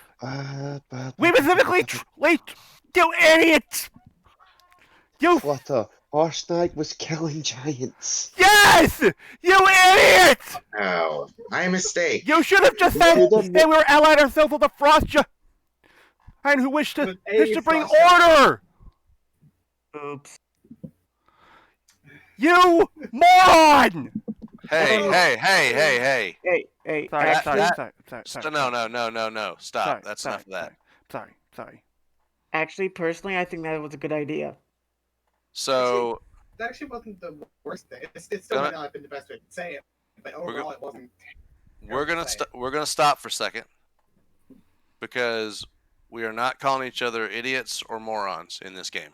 S1: We specifically wait. You idiot! You
S4: Flutter. Harshnag was killing giants.
S1: yes! You idiot!
S2: Oh, my mistake.
S1: You should have just said that we were allied ourselves with a frost giant who wished to bring order.
S5: Oops.
S1: You moron!
S6: Hey!
S5: Hey.
S1: Sorry.
S6: No. Stop.
S1: Sorry,
S6: That's
S1: sorry,
S6: enough of that.
S1: Sorry.
S5: Actually, personally, I think that was a good idea.
S6: So
S3: That actually wasn't the worst thing. It still might not have been the best way to say it, but overall it wasn't.
S6: we're gonna stop for a second, because we are not calling each other idiots or morons in this game.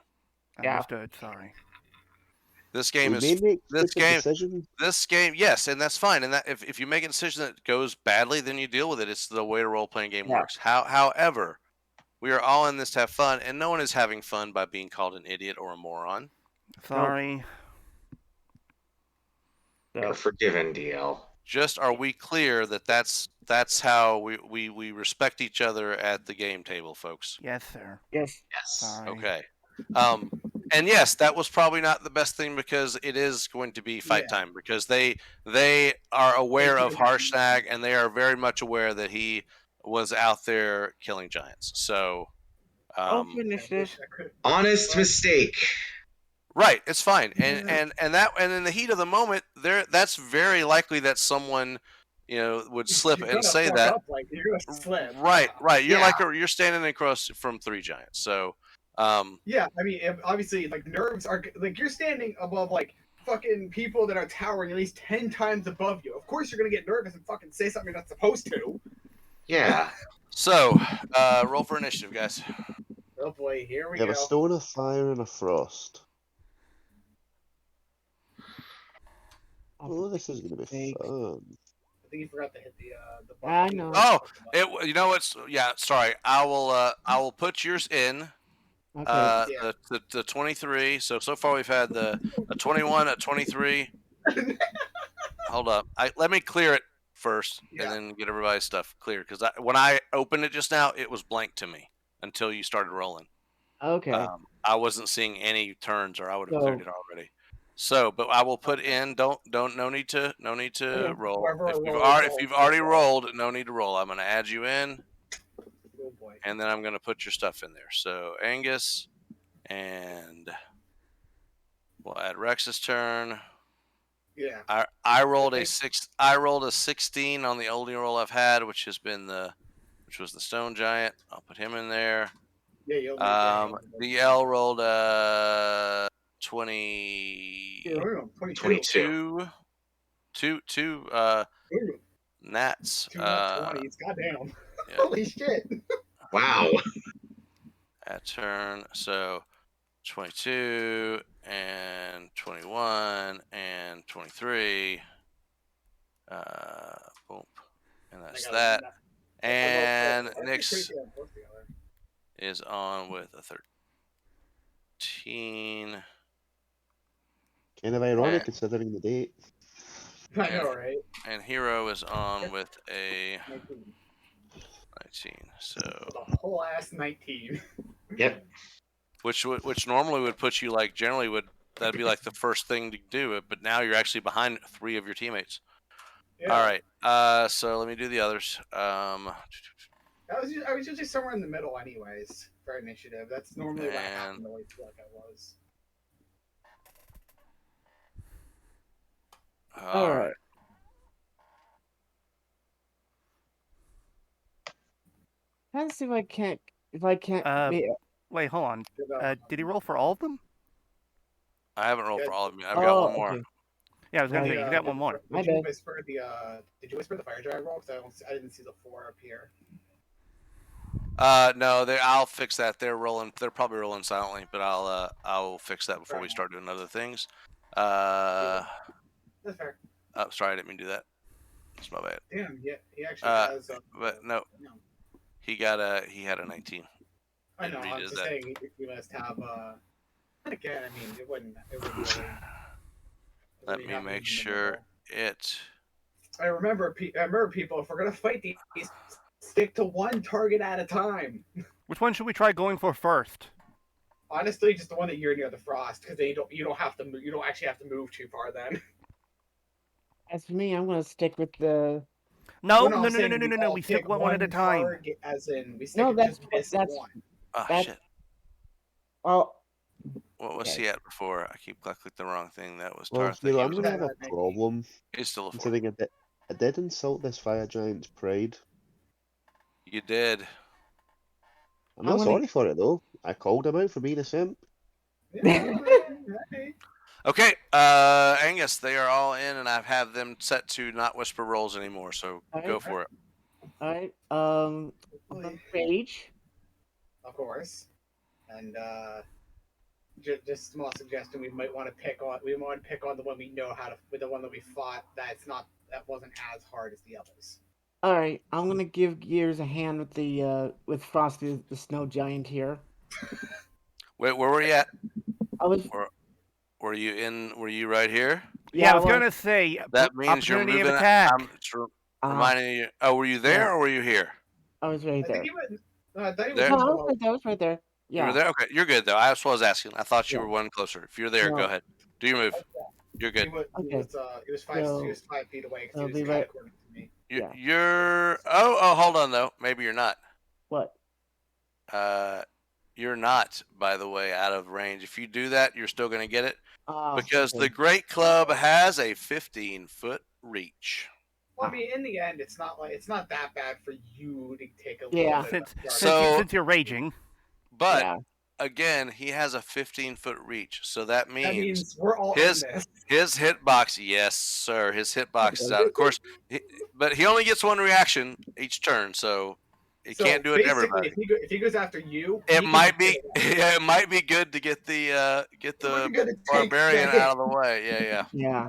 S1: Understood. Sorry.
S6: This game yes, and that's fine. And that if you make a decision that goes badly, then you deal with it. It's the way a role-playing game works. However, we are all in this to have fun, and no one is having fun by being called an idiot or a moron.
S1: Sorry.
S2: You're forgiven, DL.
S6: Just are we clear that that's how we respect each other at the game table, folks?
S1: Yes, sir.
S5: Yes.
S1: Sorry.
S6: Okay. And yes, that was probably not the best thing, because it is going to be fight time, because they are aware of Harshnag, and they are very much aware that he was out there killing giants. So
S5: initiative.
S2: Honest mistake.
S6: Right, it's fine. And in the heat of the moment, that's very likely that someone would slip and say that.
S3: You're gonna slip.
S6: Right. You're standing across from three giants. So
S3: yeah, I mean, obviously, like, nerves are like, you're standing above like fucking people that are towering at least 10 times above you. Of course, you're gonna get nervous and fucking say something you're not supposed to.
S2: Yeah.
S6: So roll for initiative, guys.
S3: Oh boy, here we
S4: You
S3: go.
S4: have a stone, a fire, and a frost. Oh, this is gonna be fun.
S3: I think you forgot to hit the
S5: I
S3: button.
S5: know.
S6: Oh, you know what's? Yeah, sorry. I will put yours in.
S5: Okay.
S6: The 23. So far we've had a 21, a 23. Hold up. Let me clear it first,
S3: Yeah.
S6: and then get everybody's stuff clear. Because when I opened it just now, it was blank to me until you started rolling.
S5: Okay.
S6: I wasn't seeing any turns, or I would have
S5: So-
S6: cleared it already. So, but I will put in. No need to
S5: Okay.
S6: roll.
S3: Whoever
S6: If you've already rolled, no need to roll. I'm going to add you in,
S3: Oh boy.
S6: and then I'm going to put your stuff in there. So Angus, and we'll add Rex's turn.
S3: Yeah.
S6: I rolled
S3: Okay.
S6: I rolled a 16 on the only roll I've had, which was the stone giant. I'll put him in there.
S3: Yeah, you'll make
S6: DL rolled a 22.
S2: 22.
S6: Two
S3: Ooh,
S6: Nats.
S3: 2 nat 20s. Goddamn.
S6: Yeah.
S3: Holy shit.
S2: Wow.
S6: At turn. So 22 and 21 and 23. Boom. And that's that. And Nick's is on with a 13.
S4: Kind of ironic considering the date.
S3: I know, right?
S6: And Hiiro is on with a
S3: 19.
S6: 19. So
S3: The whole ass 19.
S2: Yep.
S6: which normally would put you like that'd be like the first thing to do it, but now you're actually behind 3 of your teammates.
S3: Yeah.
S6: All right. So let me do the others.
S3: I was usually somewhere in the middle, anyways, for initiative. That's normally what I happen to always feel like I was.
S6: All right.
S5: Let's see if I can't.
S1: Wait, hold on. Did he roll for all of them?
S6: I haven't rolled for all of them. I've
S5: Oh,
S6: got one more.
S5: okay.
S1: Yeah, I was gonna say you got one more.
S5: My
S3: Did you
S5: bad.
S3: whisper the fire drive roll? Because I didn't see the 4 up here.
S6: No, I'll fix that. They're probably rolling silently, but I'll fix that before we start doing other things.
S3: That's fair.
S6: Oh, sorry, I didn't mean to do that. That's my bad.
S3: Damn, yeah, he actually has.
S6: But no, he had a 19.
S3: I know.
S6: He
S3: I'm
S6: does
S3: just
S6: that.
S3: saying he must have. Again, I mean, it wouldn't really.
S6: Let me make sure it.
S3: I remember people. If we're gonna fight these, stick to one target at a time.
S1: Which one should we try going for first?
S3: Honestly, just the one that you're near the frost, because you don't have to move. You don't actually have to move too far then.
S5: As for me, I'm gonna stick with the.
S1: No.
S3: I'm saying
S1: We
S3: all
S1: stick
S3: pick
S1: one at a time.
S3: target, as in we stick
S5: No,
S3: just
S5: that's
S3: one.
S6: Oh
S5: that's.
S6: shit!
S5: Oh,
S6: What was
S5: okay.
S6: he at before? I keep clicking the wrong thing. That was
S4: Well,
S6: Tarth.
S4: Hiiro, I'm
S6: He
S4: going to have a problem.
S6: He's still a 4.
S4: Considering I did insult this fire giant's pride.
S6: You did.
S4: I'm not sorry for it, though. I called him out for being a simp.
S6: Okay, Angus, they are all in, and I've had them set to not whisper rolls anymore. So go for it.
S5: All right. Rage.
S3: Of course, and just small suggestion: we might want to pick on the one we know how to, with the one that we fought. That wasn't as hard as the others.
S5: All right, I'm gonna give Gears a hand with the with Frosty the snow giant here.
S6: Wait, where were you at?
S5: I was.
S6: Were you in? Were you right here?
S1: Yeah, I was gonna say
S6: that means you're
S1: opportunity of
S6: moving.
S1: attack.
S6: I'm reminding you. Oh, were you there or were you here?
S5: I was right there.
S3: I
S5: was right there. Yeah.
S6: You were there. Okay, you're good though. That's what I was asking. I thought you were one closer. If you're there, go ahead. Do your move. You're good.
S3: He was 5 feet away because he was kind of according to me.
S6: You're. Oh, hold on though. Maybe you're not.
S5: What?
S6: You're not, by the way, out of range. If you do that, you're still going to get it because
S5: okay.
S6: the Great Club has a 15-foot reach.
S3: Well, I mean, in the end, it's not that bad for you to take a
S5: Yeah.
S3: little bit.
S1: Since you're raging.
S6: But again, he has a 15-foot reach, so that means
S3: we're all in this.
S6: His hitbox, yes, sir. His hitbox is out. Of course, but he only gets one reaction each turn, so he can't do it to everybody.
S3: If he goes after you,
S6: it might be good to get the barbarian out of the way.
S5: Yeah.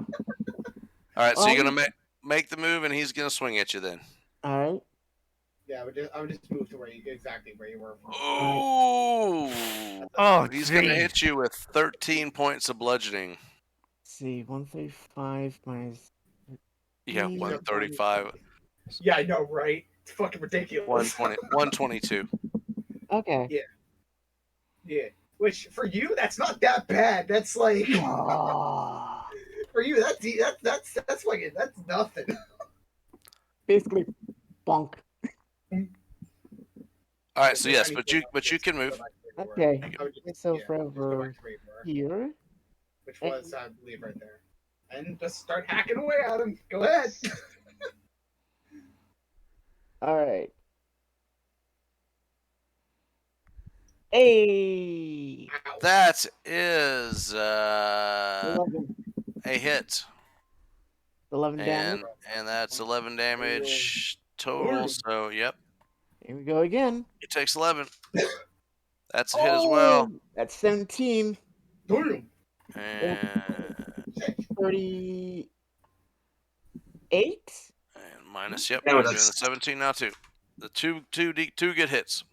S6: All right, so you're gonna make the move, and he's gonna swing at you then.
S5: All right.
S3: Yeah, I would just move to exactly where you were.
S6: Oh, he's gonna hit you with 13 points of bludgeoning.
S5: Let's see, 135 minus.
S6: Yeah, 135.
S3: Yeah, I know, right? It's fucking ridiculous.
S6: 120, 122.
S5: Okay.
S3: Yeah. Which for you, that's not that bad. That's like for you, that's like that's nothing.
S5: Basically, bonk.
S6: All right, so yes, but you can move.
S5: Okay. So
S3: let's
S5: forever
S3: go back to where you were,
S5: here.
S3: which was, I believe, right there, and just start hacking away at him. Go ahead.
S5: All right. Hey.
S3: Ow.
S6: That is
S5: 11.
S6: a hit,
S5: 11 damage.
S6: and that's 11 damage total. So yep,
S5: Here we go again.
S6: it takes 11. That's a hit as well.
S5: That's 17.
S3: Damn.
S6: And
S5: 38.
S6: minus. Yep,
S2: No,
S6: I'm doing the
S2: that's-
S6: 17 now too. The two good hits.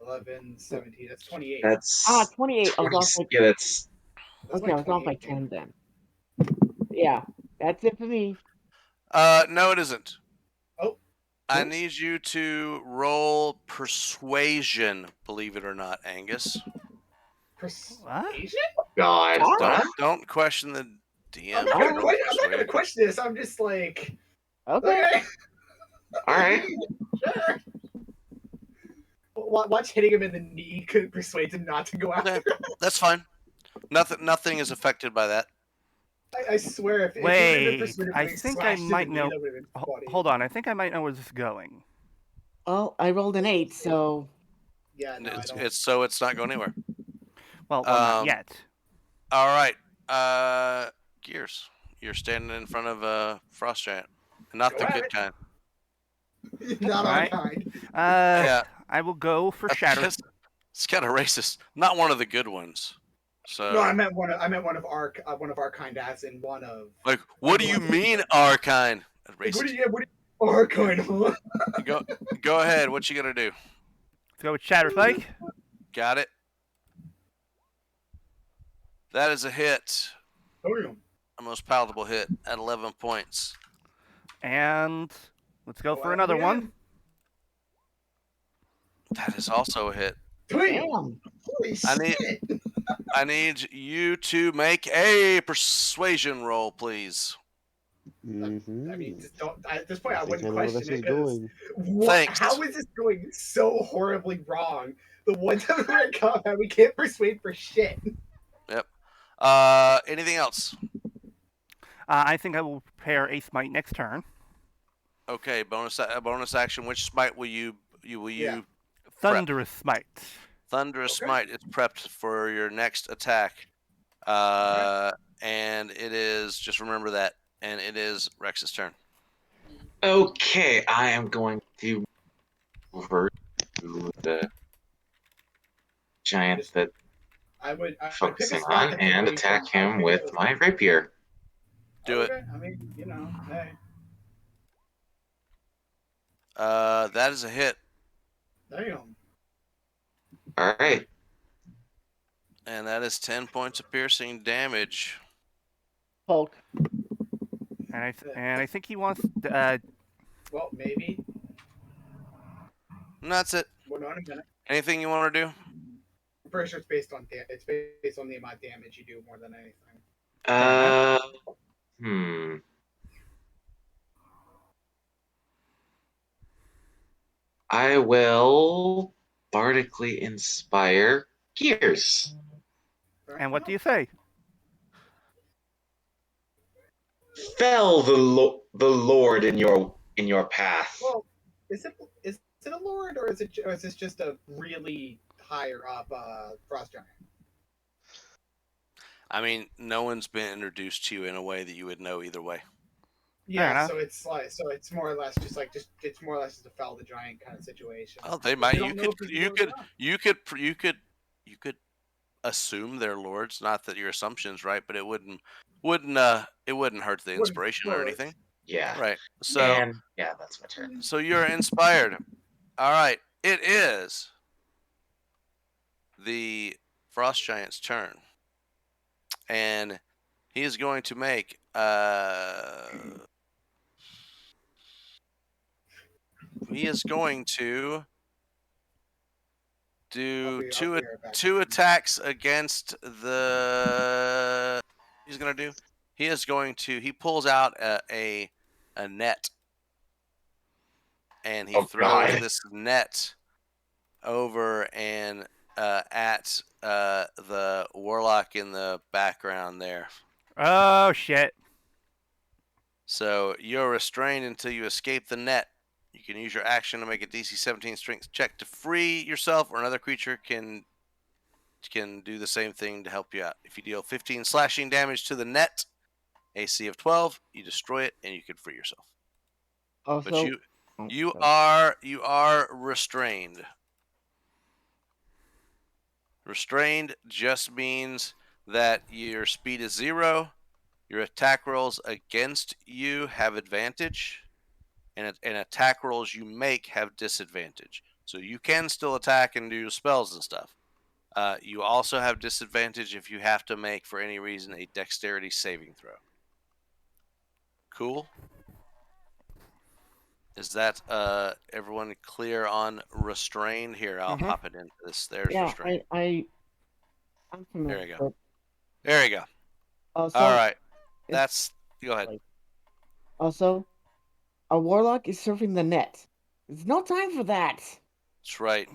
S3: 11, 17. That's 28.
S2: That's
S5: 28. I was off by,
S2: yeah. That's
S3: That's
S5: okay, I
S3: like
S5: was off by
S3: 28.
S5: 10 then. Yeah, that's it for me.
S6: No, it isn't.
S3: Oh.
S6: I need you to roll persuasion. Believe it or not, Angus.
S3: Persuasion?
S2: God. What?
S6: Don't question the DM.
S3: I'm not
S6: Roll
S3: gonna
S6: persuasion.
S3: question this. I'm just like,
S5: Okay.
S3: okay.
S2: All right.
S3: Sure. Watch hitting him in the knee could persuade him not to go after.
S6: Okay, that's fine. Nothing is affected by that.
S3: I swear, if
S1: Wait, I think I might know. Hold on, I think I might know where this is going.
S5: Well, I rolled an 8, so
S3: Yeah, no, I don't.
S6: It's not going anywhere.
S1: Well, not yet.
S6: All right, Gears. You're standing in front of a frost giant, not the good kind.
S3: Not our
S1: Right.
S3: kind.
S6: Yeah.
S1: I will go for shatter.
S6: It's kind of racist. Not one of the good ones. So
S3: No, I meant one of our kind, as in one of.
S6: like, what do you mean our kind?
S3: Like,
S6: Racist.
S3: what do you our kind? Huh?
S6: Go ahead. What you gonna do?
S1: Let's go with shatter spike.
S6: Got it. That is a hit.
S3: Oh,
S6: A most palatable hit at 11 points.
S1: And let's go for another one.
S6: That is also a hit.
S3: Damn.
S5: damn.
S3: Holy shit.
S6: I need you to make a persuasion roll, please.
S3: I mean,
S4: Mm-hmm.
S3: just don't, at this point, I
S4: I think I
S3: wouldn't
S4: know where
S3: question
S4: this
S3: it
S4: is
S3: because
S4: going.
S6: Thanks.
S3: how is this going so horribly wrong? The one time we're in combat, we can't persuade for shit.
S6: Yep. Anything else?
S1: I think I will prepare a smite next turn.
S6: Okay, bonus action. Which smite will you
S3: Yeah.
S1: Thunderous smite.
S6: Thunderous
S3: Okay.
S6: Smite is prepped for your next attack. And it is, just remember that, and it is Rex's turn.
S2: Okay, I am going to over to the giant that
S3: I would pick a
S2: focusing
S3: spot
S2: on
S3: that's
S2: and
S3: away
S2: attack
S3: from-
S2: him with my rapier.
S6: Do it.
S3: Okay, I mean, hey.
S6: That is a hit,
S3: Damn.
S2: All right.
S6: and that is 10 points of piercing damage.
S5: Hulk.
S1: And I think he wants.
S3: Well, maybe.
S6: And that's it.
S3: Hold on a minute.
S6: Anything you want to do?
S3: I'm pretty sure it's based on it's based on the amount of damage you do more than anything.
S2: I will bardically inspire Gears.
S1: And what do you say?
S2: Fell the Lord in your path.
S3: Well, is it a lord or is this just a really higher up frost giant?
S6: I mean, no one's been introduced to you in a way that you would know either way.
S3: Yeah, so it's more or less just a fell the giant kind of situation.
S6: Oh, they might.
S3: We don't know if he's lord or not.
S6: You could assume they're lords. Not that your assumption's right, but it wouldn't hurt the inspiration or anything.
S2: Yeah.
S6: Right. So
S2: And yeah, that's my turn.
S6: So you're inspired. All right. It is the frost giant's turn, and he is going to make he is going to do
S3: I'll
S6: two
S3: be right back.
S6: two attacks against the. He's going to do. He is going to. He pulls out a net, and he
S2: Oh,
S6: throws
S2: God.
S6: this net over and at the warlock in the background there.
S1: Oh shit!
S6: So you're restrained until you escape the net. You can use your action to make a DC 17 strength check to free yourself, or another creature can do the same thing to help you out. If you deal 15 slashing damage to the net, AC of 12, you destroy it and you can free yourself.
S5: Also,
S6: But you
S5: sorry.
S6: are restrained. Restrained just means that your speed is 0, your attack rolls against you have advantage, and attack rolls you make have disadvantage. So you can still attack and do spells and stuff. You also have disadvantage if you have to make, for any reason, a dexterity saving throw. Cool? Is that everyone clear on restrained? Here, I'll pop it into this. There's
S5: Yeah,
S6: restrained.
S5: I'm familiar.
S6: There you go. There you go.
S5: Also,
S6: All right. That's. Go ahead.
S5: Also, a warlock is surfing the net. There's no time for that.
S6: That's right.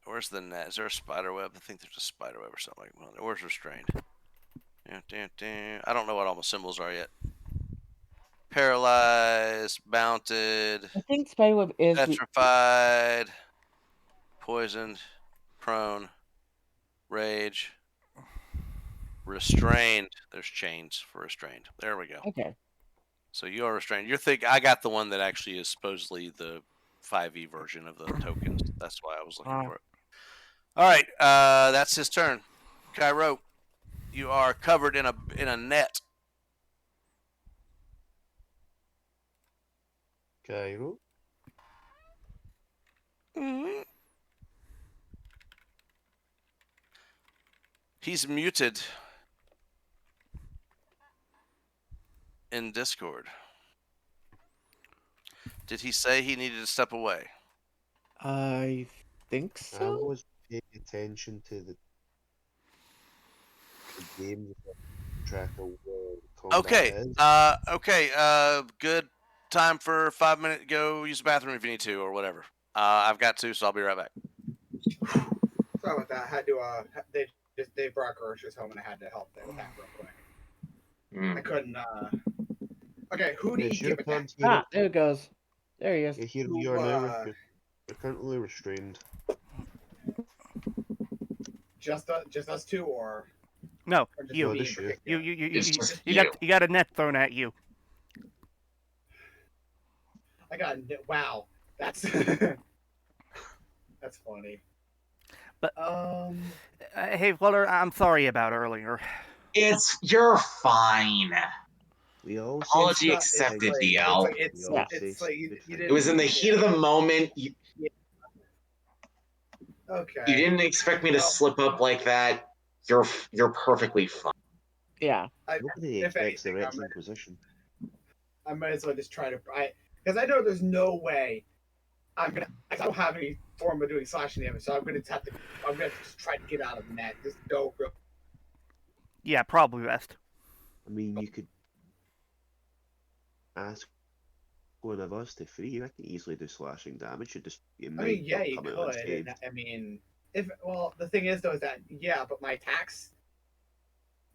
S6: Where's the net? Is there a spider web? I think there's a spider web or something. Well, where's restrained? I don't know what all my symbols are yet. Paralyzed, mounted,
S5: I think spiderweb is
S6: petrified, poisoned, prone, rage, restrained. There's chains for restrained. There we go.
S5: okay.
S6: So you are restrained. You're thinking I got the one that actually is supposedly the 5e version of the tokens. That's why I was looking for it. All right, that's his turn. Cairo, you are covered in a net.
S4: Cairo.
S6: Mm-hmm. He's muted in Discord. Did he say he needed to step away?
S5: I think
S4: I
S5: so.
S4: was paying attention to the game track of where combat
S6: Okay.
S4: is.
S6: Okay. Good time for 5 minutes. Go use the bathroom if you need to, or whatever. I've got to, so I'll be right back.
S3: Sorry about that. I had to. They brought groceries home and I had to help them with that real quick. I couldn't. Okay, who do you give it back?
S5: Ah, there it goes. There he is.
S4: Yeah, here you are now. You're currently restrained.
S3: Just us two, or
S1: No,
S3: or just
S1: you.
S3: me in
S4: Just you.
S3: particular?
S1: You got a net thrown at you.
S3: I got wow. That's that's funny.
S1: But hey, Flutter, I'm sorry about earlier.
S2: You're fine.
S4: We all
S2: Apology
S4: say
S2: accepted,
S3: it's
S2: DL.
S3: like, it's like you didn't.
S2: It was in the heat of the moment.
S3: Okay.
S2: You didn't expect me to slip up like that. You're perfectly fine.
S5: Yeah.
S4: Nobody expects the Rex Inquisition.
S3: I might as well just try to. Because I know there's no way I don't have any form of doing slashing damage, so I'm gonna have to just try to get out of the net. Just go real.
S1: Yeah, probably best.
S4: I mean, you could ask one of us to free you. I can easily do slashing damage. You might
S3: yeah,
S4: not
S3: you
S4: come out
S3: could.
S4: unscathed.
S3: I mean, the thing is though is that but my attacks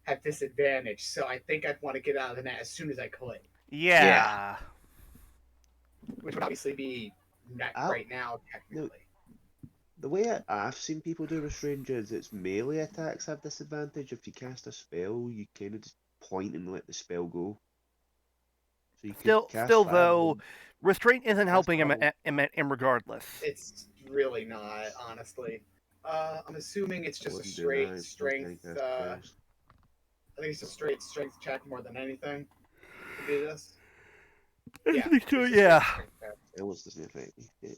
S3: have disadvantage, so I think I'd want to get out of the net as soon as I could.
S1: Yeah.
S3: Which would obviously be right now, technically.
S4: The way I've seen people do restrained is it's melee attacks have disadvantage. If you cast a spell, you kind of just point and let the spell go. So you
S1: Still though, restraint isn't helping him regardless.
S3: It's really not, honestly. I'm assuming it's just a straight strength. I think it's a straight strength check more than anything to do this.
S1: Yeah.
S4: Spells doesn't affect me.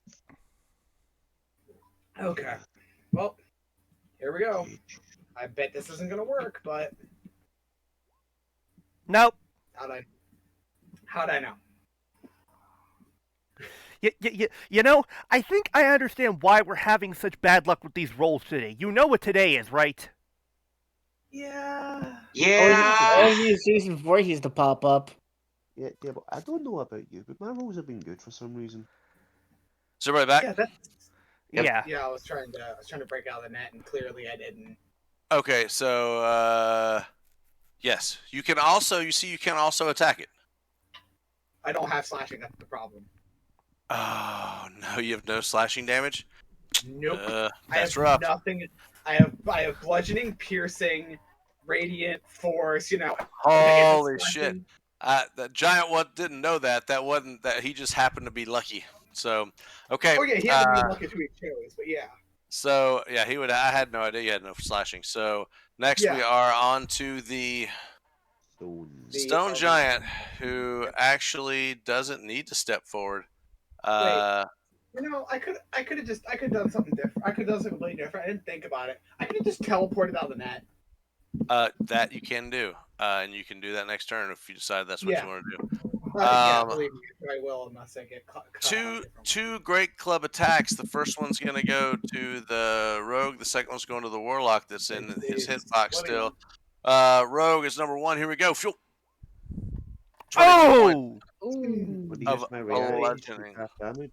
S3: Okay. Well, here we go. I bet this isn't gonna work, but
S1: nope.
S3: How'd I know?
S1: You know, I think I understand why we're having such bad luck with these rolls today. You know what today is, right?
S3: Yeah.
S2: Yeah.
S5: All you need is Jason Voorhees to pop up.
S4: Yeah, but I don't know about you, but my rolls have been good for some reason.
S6: Is everybody back?
S3: Yeah, that's
S1: Yeah.
S3: yeah. I was trying to break out of the net, and clearly I didn't.
S6: Okay, so yes, you can also attack it.
S3: I don't have slashing. That's the problem.
S6: Oh no, you have no slashing damage.
S3: Nope.
S6: That's
S3: I have
S6: rough.
S3: nothing. I have bludgeoning, piercing, radiant, force. You know.
S6: Holy
S3: it's
S6: shit!
S3: slashing.
S6: That giant one didn't know that. That wasn't that. He just happened to be lucky. So okay.
S3: Oh yeah, he had to be lucky who he chose, but yeah.
S6: So yeah, he would. I had no idea you had no slashing. So next we
S3: Yeah.
S6: are on to the stone giant, who actually doesn't need to step forward.
S3: You know, I could have done something different. I could have done something completely different. I didn't think about it. I could have just teleported out of the net.
S6: That you can do, and you can do that next turn if you decide that's what you want to do.
S3: Yeah, believe me, I will unless I get cut
S6: two great club attacks. The first one's going to go to the rogue. The second one's going to the warlock that's in his hitbox still. Rogue is number 1. Here we go. Fuel. 22 points of bludgeoning.
S4: Damage.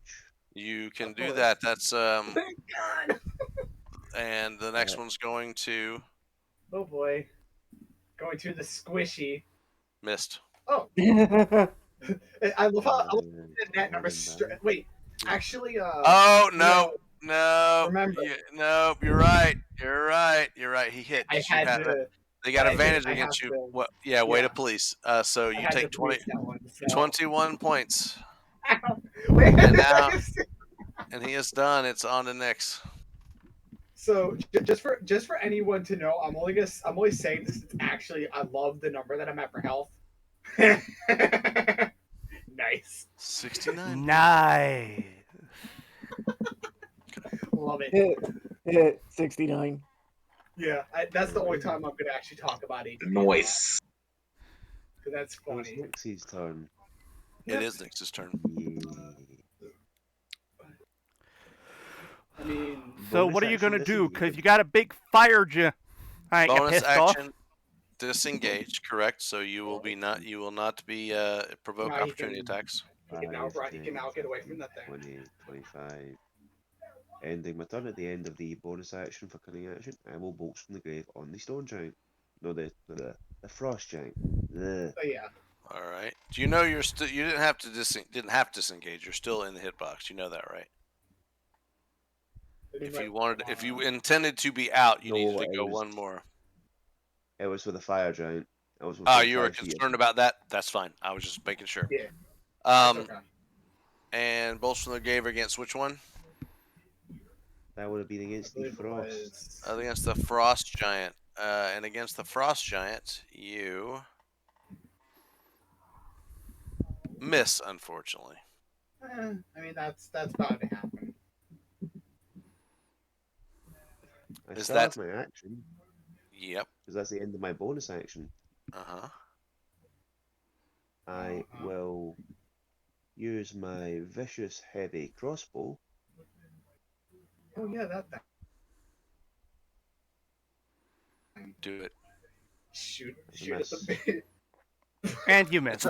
S6: You can do that. That's
S3: Thank God.
S6: and the next one's going to.
S3: Oh boy, going to the squishy.
S6: Missed.
S3: Oh. I love how that number. Wait, actually.
S6: Oh no. No.
S3: Remember.
S6: No, you're right. You're right. He hit.
S3: I had to.
S6: They got advantage against you. What? Yeah, way to police. So you take 21 points. And now, and he is done. It's on to next.
S3: So just for anyone to know, I'm only saying this. Actually, I love the number that I'm at for health. Nice.
S6: 69.
S1: Nice.
S3: Love it.
S5: 69.
S3: Yeah, that's the only time I'm gonna actually talk about it.
S2: Noise.
S3: That's funny.
S4: It's Nixie's turn.
S6: It is Nix's turn.
S3: I mean,
S1: so what are you gonna do? Cause you got a big fire
S6: Bonus action.
S1: Off?
S6: Disengage, correct? So you will not be provoke opportunity attacks.
S3: He can now get away from that thing.
S4: 20, 25. Ending my turn at the end of the bonus action for cunning action, I will bolts from the grave on the stone giant. No, the frost giant.
S3: Oh yeah.
S6: All right. Do you know you didn't have to disengage. You're still in the hitbox. You know that, right? If you intended to be out, you needed to go one more.
S4: It was for the fire giant.
S6: You were concerned about that? That's fine. I was just making sure.
S3: Yeah.
S6: Okay. And bolts from the grave against which one?
S4: That would have been against the frost.
S6: Against the frost giant. And against the frost giant, you miss, unfortunately.
S3: I mean, that's bound to happen.
S4: Is that my action?
S6: Yep.
S4: Because that's the end of my bonus action. I will use my vicious heavy crossbow.
S3: Oh yeah, that.
S6: Do it.
S3: Shoot at the bit.
S1: And you missed.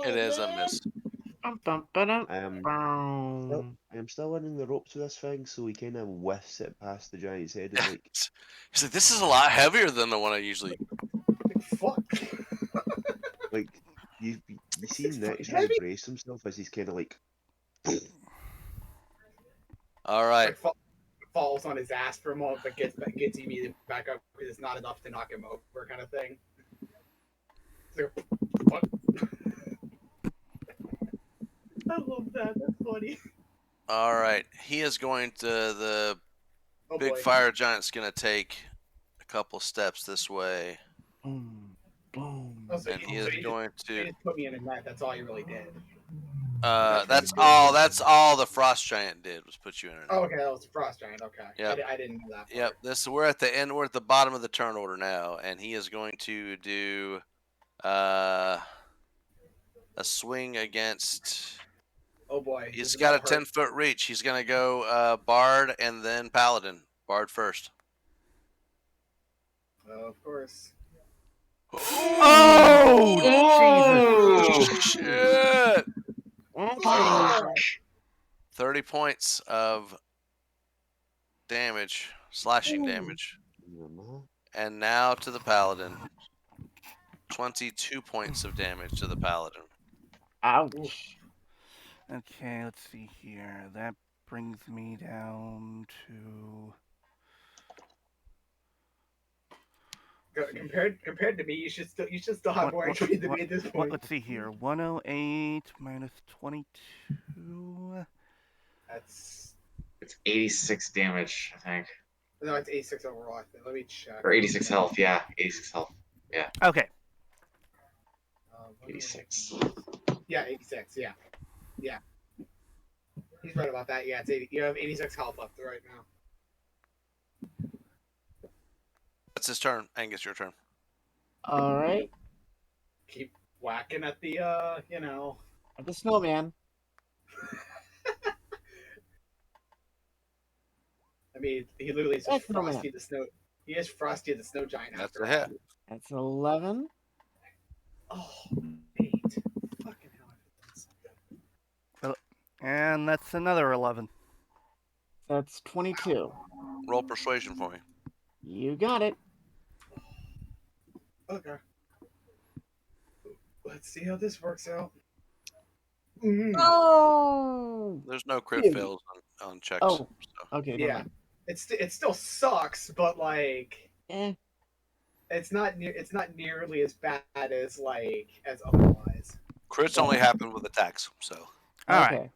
S6: It is a miss.
S4: I am still running the ropes with this thing, so he kind of whiffs it past the giant's head. It's like,
S6: he's like, this is a lot heavier than the one I usually.
S3: Fuck.
S4: Like you see Nick really brace himself as he's kind of like.
S6: All right.
S3: Like, falls on his ass for a moment, but gets immediately back up because it's not enough to knock him over, kind of thing. Like, what? I love that. That's funny.
S6: All right. He is going to the big fire giant's going to take a couple steps this way.
S5: Boom. Boom.
S3: Oh, so
S6: and he is going to.
S3: He just put me in a net. That's all you really did.
S6: That's all the frost giant did was put you in a net.
S3: Oh, okay, that was the frost giant. Okay.
S6: Yep.
S3: I didn't know that.
S6: Yep. We're at the end. We're at the bottom of the turn order now, and he is going to do a swing against
S3: Oh boy.
S6: He's got a 10-foot reach. He's gonna go Bard and then Paladin. Bard first.
S3: Of course.
S1: Oh,
S6: Jesus! Shit!
S5: That's
S2: Fuck.
S6: 30 points of damage, slashing damage. And now to the Paladin. 22 points of damage to the Paladin.
S5: Ouch.
S1: Okay, let's see here. That brings me down to.
S3: Compared to me, you should still have more entry than me at this point.
S1: Let's see here. 108 minus 22.
S3: It's
S2: 86 damage, I think.
S3: No, it's 86 overall. I think. Let me check.
S2: Or 86 health, yeah. 86 health.
S1: Okay.
S2: 86.
S3: Yeah, 86. Yeah. He's right about that. Yeah, it's 80. You have 86 health left right now.
S6: That's his turn. Angus, your turn.
S5: All right.
S3: Keep whacking at the
S5: At the snowman.
S3: I mean, he literally is
S5: That's
S3: just
S5: no man.
S3: Frosty the Snow. He is Frosty the Snow Giant.
S6: That's
S3: after
S6: a hit.
S3: all.
S5: That's 11.
S3: Oh, 8. Fucking hell.
S1: And that's another 11.
S5: That's 22.
S6: Roll persuasion for me.
S5: You got it.
S3: Okay. Let's see how this works out.
S5: Oh.
S6: There's no crit
S5: Phew.
S6: fails on checks.
S5: Oh.
S6: So.
S5: Okay. never
S3: Yeah,
S5: mind.
S3: it still sucks, but like
S5: Eh.
S3: it's not nearly as bad as otherwise.
S6: Crits only happen with attacks. So
S1: All right.
S5: Okay.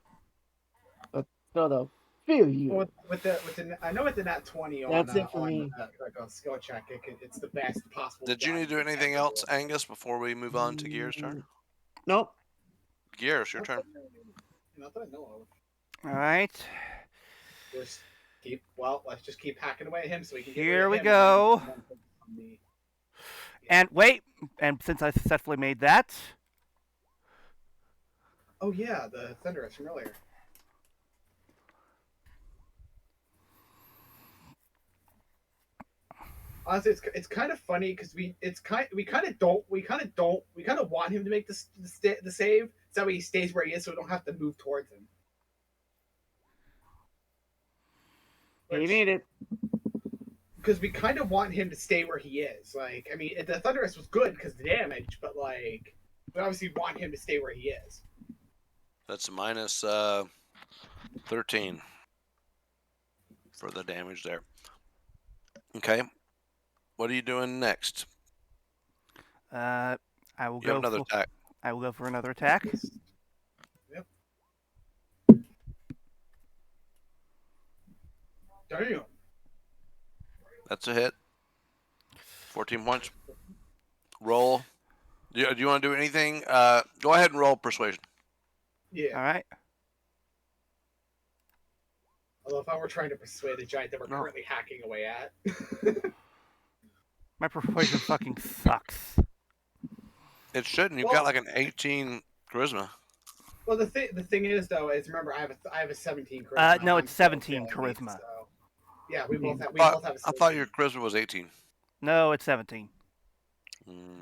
S5: But still though, feel you.
S3: Well, with the I know with the nat 20 on
S5: That's it for
S3: on,
S5: me.
S3: like a skill check, it's the best possible.
S6: did you need to do anything else, Angus, before we move on to Gear's turn?
S5: Nope.
S6: Gears, your turn.
S3: Not that I know of.
S1: All right.
S3: Let's just keep hacking away at him so we can get
S1: Here
S3: rid of
S1: we
S3: him
S1: go.
S3: and then-
S1: And wait. And since I successfully made that,
S3: Oh yeah, the Thunderous from earlier. Honestly, it's kind of funny because we kind of want him to make the save so that way he stays where he is so we don't have to move towards him.
S5: He made it.
S3: Because we kind of want him to stay where he is. Like, I mean, the Thunderous was good because of the damage, but like, we obviously want him to stay where he is.
S6: That's minus 13 for the damage there. Okay. What are you doing next?
S1: I will
S6: You have
S1: go
S6: another
S1: for,
S6: attack.
S1: I will go for another attack.
S3: Yep. Damn.
S6: That's a hit. 14 points. Roll. Do you want to do anything? Go ahead and roll persuasion.
S3: Yeah.
S1: All right.
S3: Although if I were trying to persuade a giant that we're currently hacking away at.
S1: My persuasion fucking sucks.
S6: It shouldn't. You've got like an 18 charisma.
S3: Well, the thing is though is remember I have a 17 charisma.
S1: No,
S3: I'm
S1: it's
S3: still
S1: 17
S3: failing it,
S1: charisma.
S3: so- Yeah, we both have.
S6: I thought your charisma was 18.
S1: No, it's 17.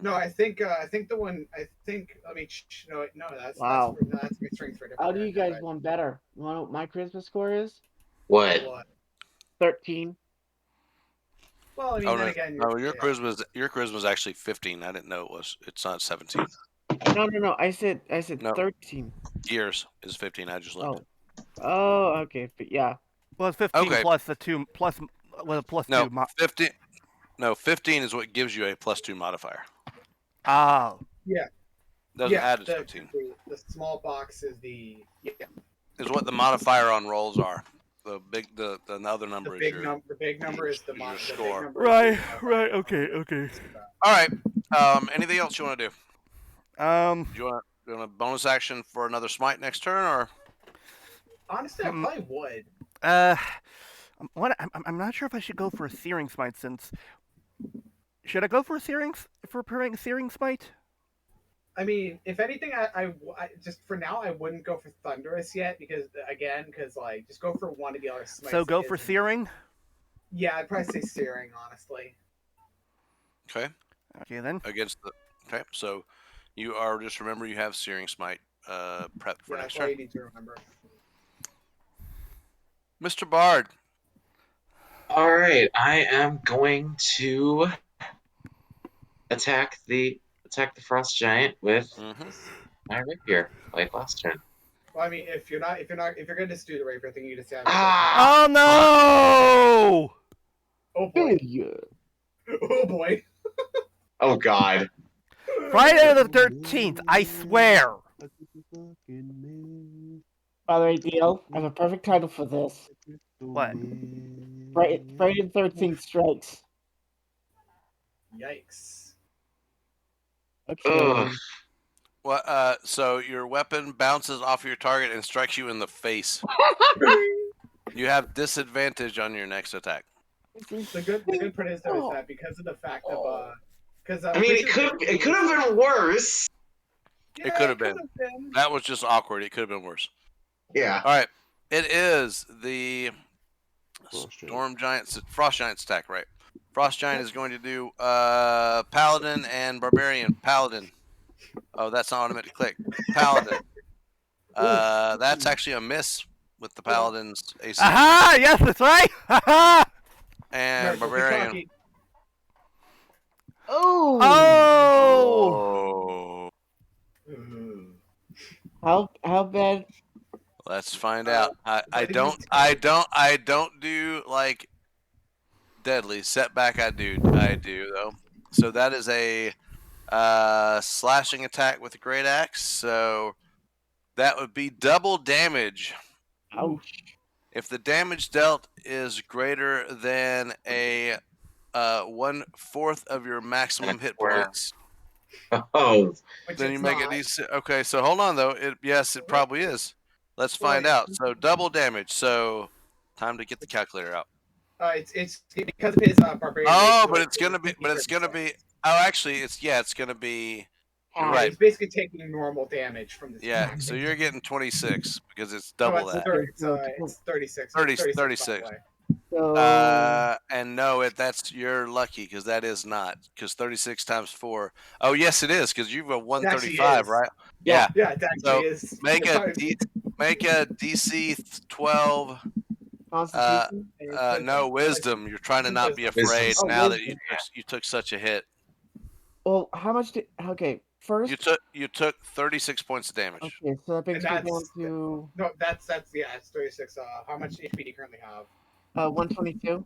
S3: No, I think the one. I think. Let me. No, that's
S5: Wow.
S3: that's my strength for a different
S5: How do you guys
S3: character,
S5: want better? You want to know what my charisma score is?
S2: What?
S3: but- 13.
S5: 13.
S3: Well, I mean,
S6: Oh
S3: then
S6: no,
S3: again,
S6: no, your charisma is actually 15. I didn't know it was. It's not 17.
S5: No. I said
S6: No.
S5: 13.
S6: Gears is 15. I just looked.
S5: Oh, okay. But yeah.
S1: Well, it's 15
S6: Okay.
S1: plus the 2 plus with a plus
S6: No,
S1: 2.
S6: 15. No, 15 is what gives you a +2 modifier.
S1: Oh.
S6: Doesn't add to 15.
S3: The small box is the
S6: Is what the modifier on rolls are. The other number is your.
S3: the big number is the
S6: your
S3: the big
S6: score.
S3: number is the-
S1: Right. Okay.
S6: All right. Anything else you want to do?
S1: Um.
S6: Do you want a bonus action for another smite next turn, or
S3: Honestly, I probably would.
S1: I'm not sure if I should go for a searing smite since. Should I go for a searing smite?
S3: I mean, if anything, I just for now I wouldn't go for thunderous yet because like just go for one of the other smites.
S1: So go for searing.
S3: Yeah, I'd probably say searing, honestly.
S6: Okay.
S1: Okay then.
S6: Against the. Okay, so you are just remember you have searing smite prep for
S3: Yeah,
S6: next
S3: that's all
S6: turn.
S3: you need to remember.
S6: Mr. Bard.
S2: All right, I am going to attack the frost giant with my rapier, like last turn.
S3: Well, I mean, if you're gonna just do the rapier thing, you just have.
S1: Oh no!
S3: Oh boy!
S5: Yeah.
S3: Oh boy!
S2: Oh god!
S1: Friday the 13th. I swear.
S5: By the way, DL, I have a perfect title for this.
S1: What?
S5: Friday the 13th Strikes.
S3: Yikes!
S5: Okay.
S6: Well, so your weapon bounces off your target and strikes you in the face. You have disadvantage on your next attack.
S3: The good part is though is that because of the fact of because
S2: I mean, it could have been worse.
S3: Yeah,
S6: it could have been. That was just awkward. It could have been worse.
S2: Yeah.
S6: All right. It is the Storm Giant's Frost Giant's attack, right? Frost Giant is going to do Paladin and Barbarian. Paladin. Oh, that's not what I meant to click. Paladin. That's actually a miss with the Paladin's AC.
S1: Aha! Yes, that's right. Aha!
S6: And Barbarian.
S5: Oh. How bad?
S6: Let's find out. I don't do like deadly setback. I do though. So that is a slashing attack with a great axe. So that would be double damage.
S5: Ouch.
S6: If the damage dealt is greater than a 1/4 of your maximum hit points,
S2: Oh,
S6: then you make it decent. Okay, so hold on though. Yes, it probably is. Let's find out. So double damage. So time to get the calculator out.
S3: It's because of his barbarian.
S6: Oh, but it's gonna be. Oh, actually, it's gonna be. You're right.
S3: He's basically taking normal damage from this.
S6: Yeah, so you're getting 26 because it's double that.
S3: It's 36.
S6: 36. And no, you're lucky because that is not because 36 times 4. Oh, yes, it is because you've a 135, right?
S3: Yeah, it actually is.
S6: Make a DC 12. No, wisdom. You're trying to not be afraid now that you took such a hit.
S5: Well, how much did? Okay, first
S6: you took 36 points of damage.
S5: Okay, so that brings me down to.
S3: No, that's it's 36. How much HP do you currently have?
S5: 122.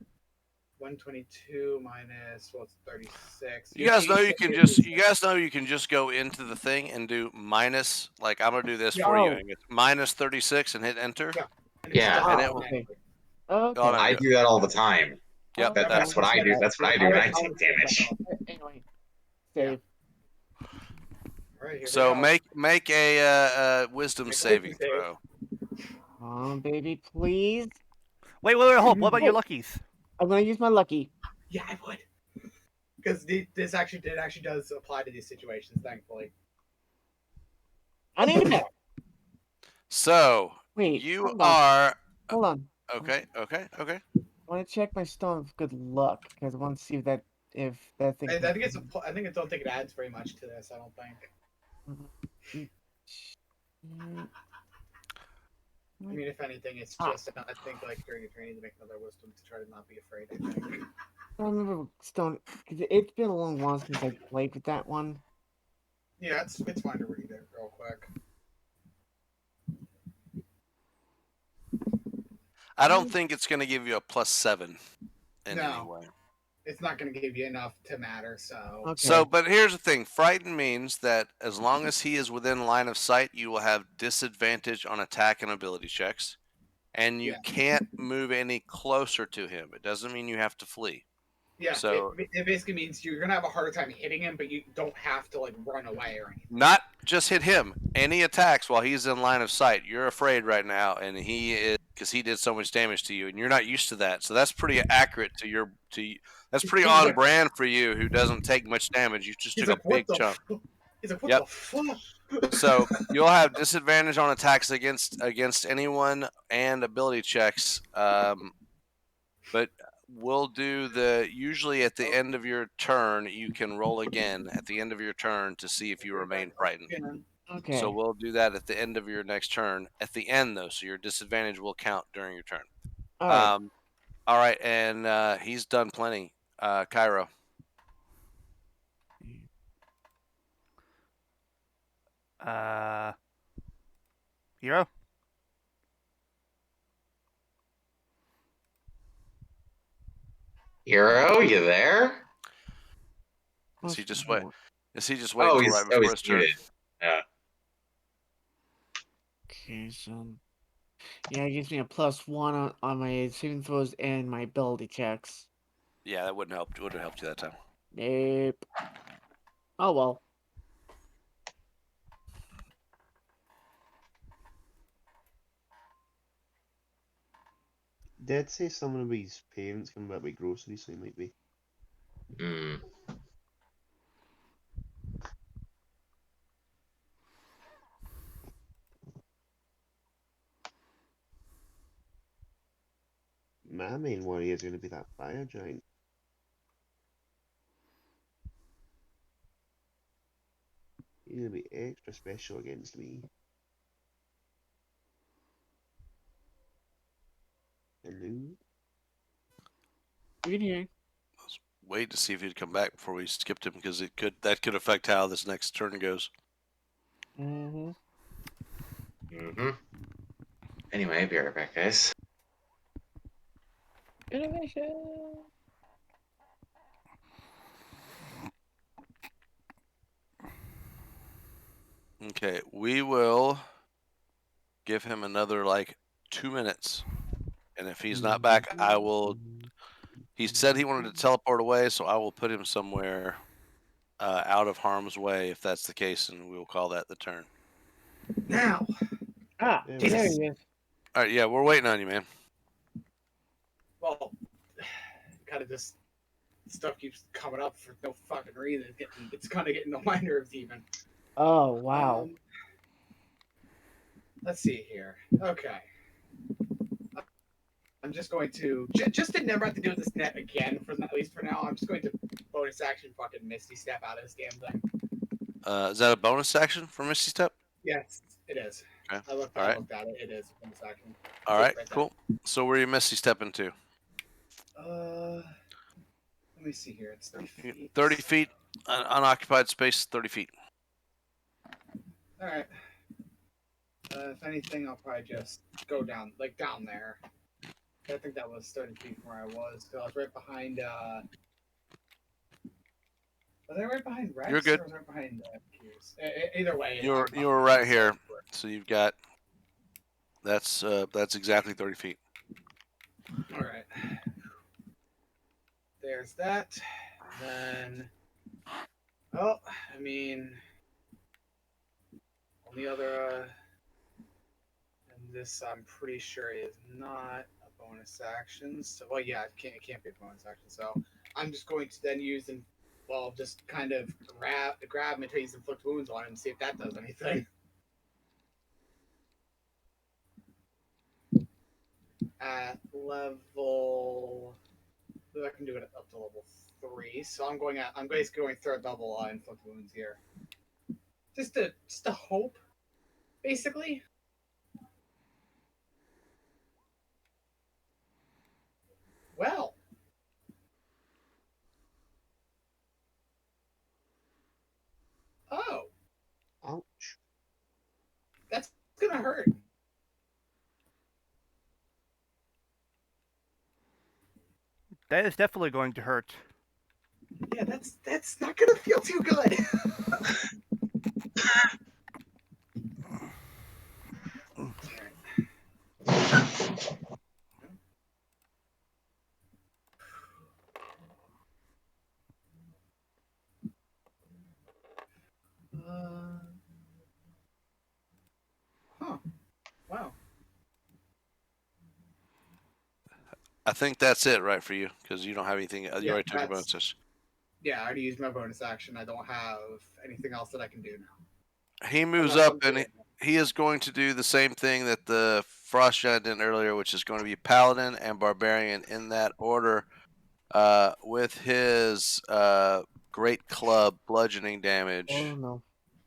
S3: 122 minus it's 36.
S6: You guys know you can just go into the thing and do minus. Like I'm gonna do this for you. It's minus 36 and hit enter.
S2: Yeah.
S6: And it will.
S5: Okay.
S2: I do that all the time.
S6: Yep.
S2: That's what I do. That's what I do when I take damage.
S5: Anyway, save.
S3: Right,
S6: so make a wisdom saving throw.
S5: Baby, please.
S1: Wait, hold. What about your luckies?
S5: I'm gonna use my lucky.
S3: Yeah, I would. Because this actually does apply to these situations, thankfully.
S5: I need a bet.
S6: So
S5: wait,
S6: you are.
S5: Hold on.
S6: Okay.
S5: I want to check my stone of good luck because I want to see if that thing.
S3: I think I don't think it adds very much to this. I don't think. I mean, if anything, it's just I think like during your training to make another wisdom to try to not be afraid. I think.
S5: I remember stone. It's been a long while since I played with that one.
S3: Yeah, it's fine to read it real quick.
S6: I don't think it's going to give you a +7 in any way.
S3: It's not going to give you enough to matter. So.
S5: Okay.
S6: So, but here's the thing: frighten means that as long as he is within line of sight, you will have disadvantage on attack and ability checks, and you can't move any closer to him. It doesn't mean you have to flee.
S3: Yeah,
S6: so
S3: it basically means you're gonna have a harder time hitting him, but you don't have to like run away or anything.
S6: Not just hit him. Any attacks while he's in line of sight, you're afraid right now, and he is because he did so much damage to you, and you're not used to that. So that's pretty accurate that's pretty on brand for you, who doesn't take much damage. You just took a big chunk.
S3: He's like, what
S6: Yep.
S3: the fuck?
S6: So you'll have disadvantage on attacks against anyone and ability checks. But we'll do usually at the end of your turn, you can roll again at the end of your turn to see if you remain frightened.
S5: Okay.
S6: So we'll do that at the end of your next turn. At the end, though, so your disadvantage will count during your turn.
S5: All right.
S6: All right, and he's done plenty. Cairo.
S1: Hero?
S2: Hero, you there?
S6: Is he
S5: Plus
S6: just
S5: one.
S6: Is he just waiting
S2: Oh,
S6: till
S2: he's
S6: right before
S2: he's
S6: his turn?
S2: muted. Yeah.
S5: Okay, so yeah, it gives me a +1 on my saving throws and my ability checks.
S6: Yeah, that wouldn't help. Would have helped you that time.
S5: Nope. Oh well.
S4: Did say someone of his parents coming back with groceries, so he might be.
S2: Mm.
S4: My main worry is going to be that fire giant. He's going to be extra special against me. Hello?
S5: You can hear.
S6: Wait to see if he'd come back before we skipped him because that could affect how this next turn goes.
S5: Mm-hmm.
S2: Mm-hmm. Anyway, be right back, guys.
S5: Innovation.
S6: Okay, we will give him another 2 minutes, and if he's not back, I will. He said he wanted to teleport away, so I will put him somewhere out of harm's way if that's the case, and we will call that the turn.
S3: Now.
S5: Ah,
S4: There
S5: there
S3: Jesus.
S5: he is.
S6: All right, yeah, we're waiting on you, man.
S3: Well, kind of this stuff keeps coming up for no fucking reason. It's kind of getting on my nerves even.
S5: Oh wow.
S3: Let's see here. Okay. I'm just going to just to never have to deal with this net again at least for now. I'm just going to bonus action fucking Misty Step out of this damn thing.
S6: Is that a bonus action for Misty Step?
S3: Yes, it is.
S6: Okay.
S3: I looked
S6: All right.
S3: at it. It is a bonus action.
S6: All right,
S3: Right there.
S6: cool. So where are you Misty stepping to?
S3: Let me see here. It's 30 feet.
S6: 30 feet, unoccupied space, 30 feet.
S3: All right. If anything, I'll probably just go down there. I think that was 30 feet from where I was. Cause I was right behind. Was I right behind Rex?
S6: You're good.
S3: Or was I right behind Hughes? Either way,
S6: You were right here, so you've got. That's exactly 30 feet.
S3: All right. There's that. And then, well, I mean, on the other, and this I'm pretty sure is not a bonus action. So, well, yeah, it can't be a bonus action. So, I'm just going to then use and, well, just kind of grab my trees and inflict wounds on him and see if that does anything. At level, I can do it up to level 3. So I'm basically going third level inflict wounds here. Just to hope, basically. Well. Oh.
S4: Ouch.
S3: That's gonna hurt.
S1: That is definitely going to hurt.
S3: Yeah, that's not gonna feel too good. Huh. Wow.
S6: I think that's it, right, for you, because you don't have anything. You already took your bonuses.
S3: Yeah, I already used my bonus action. I don't have anything else that I can do now.
S6: He moves
S3: Unless
S6: up
S3: I'm
S6: and
S3: doing-
S6: he is going to do the same thing that the Frost Giant did earlier, which is going to be Paladin and Barbarian in that order, with his Great Club bludgeoning damage.
S5: Oh no.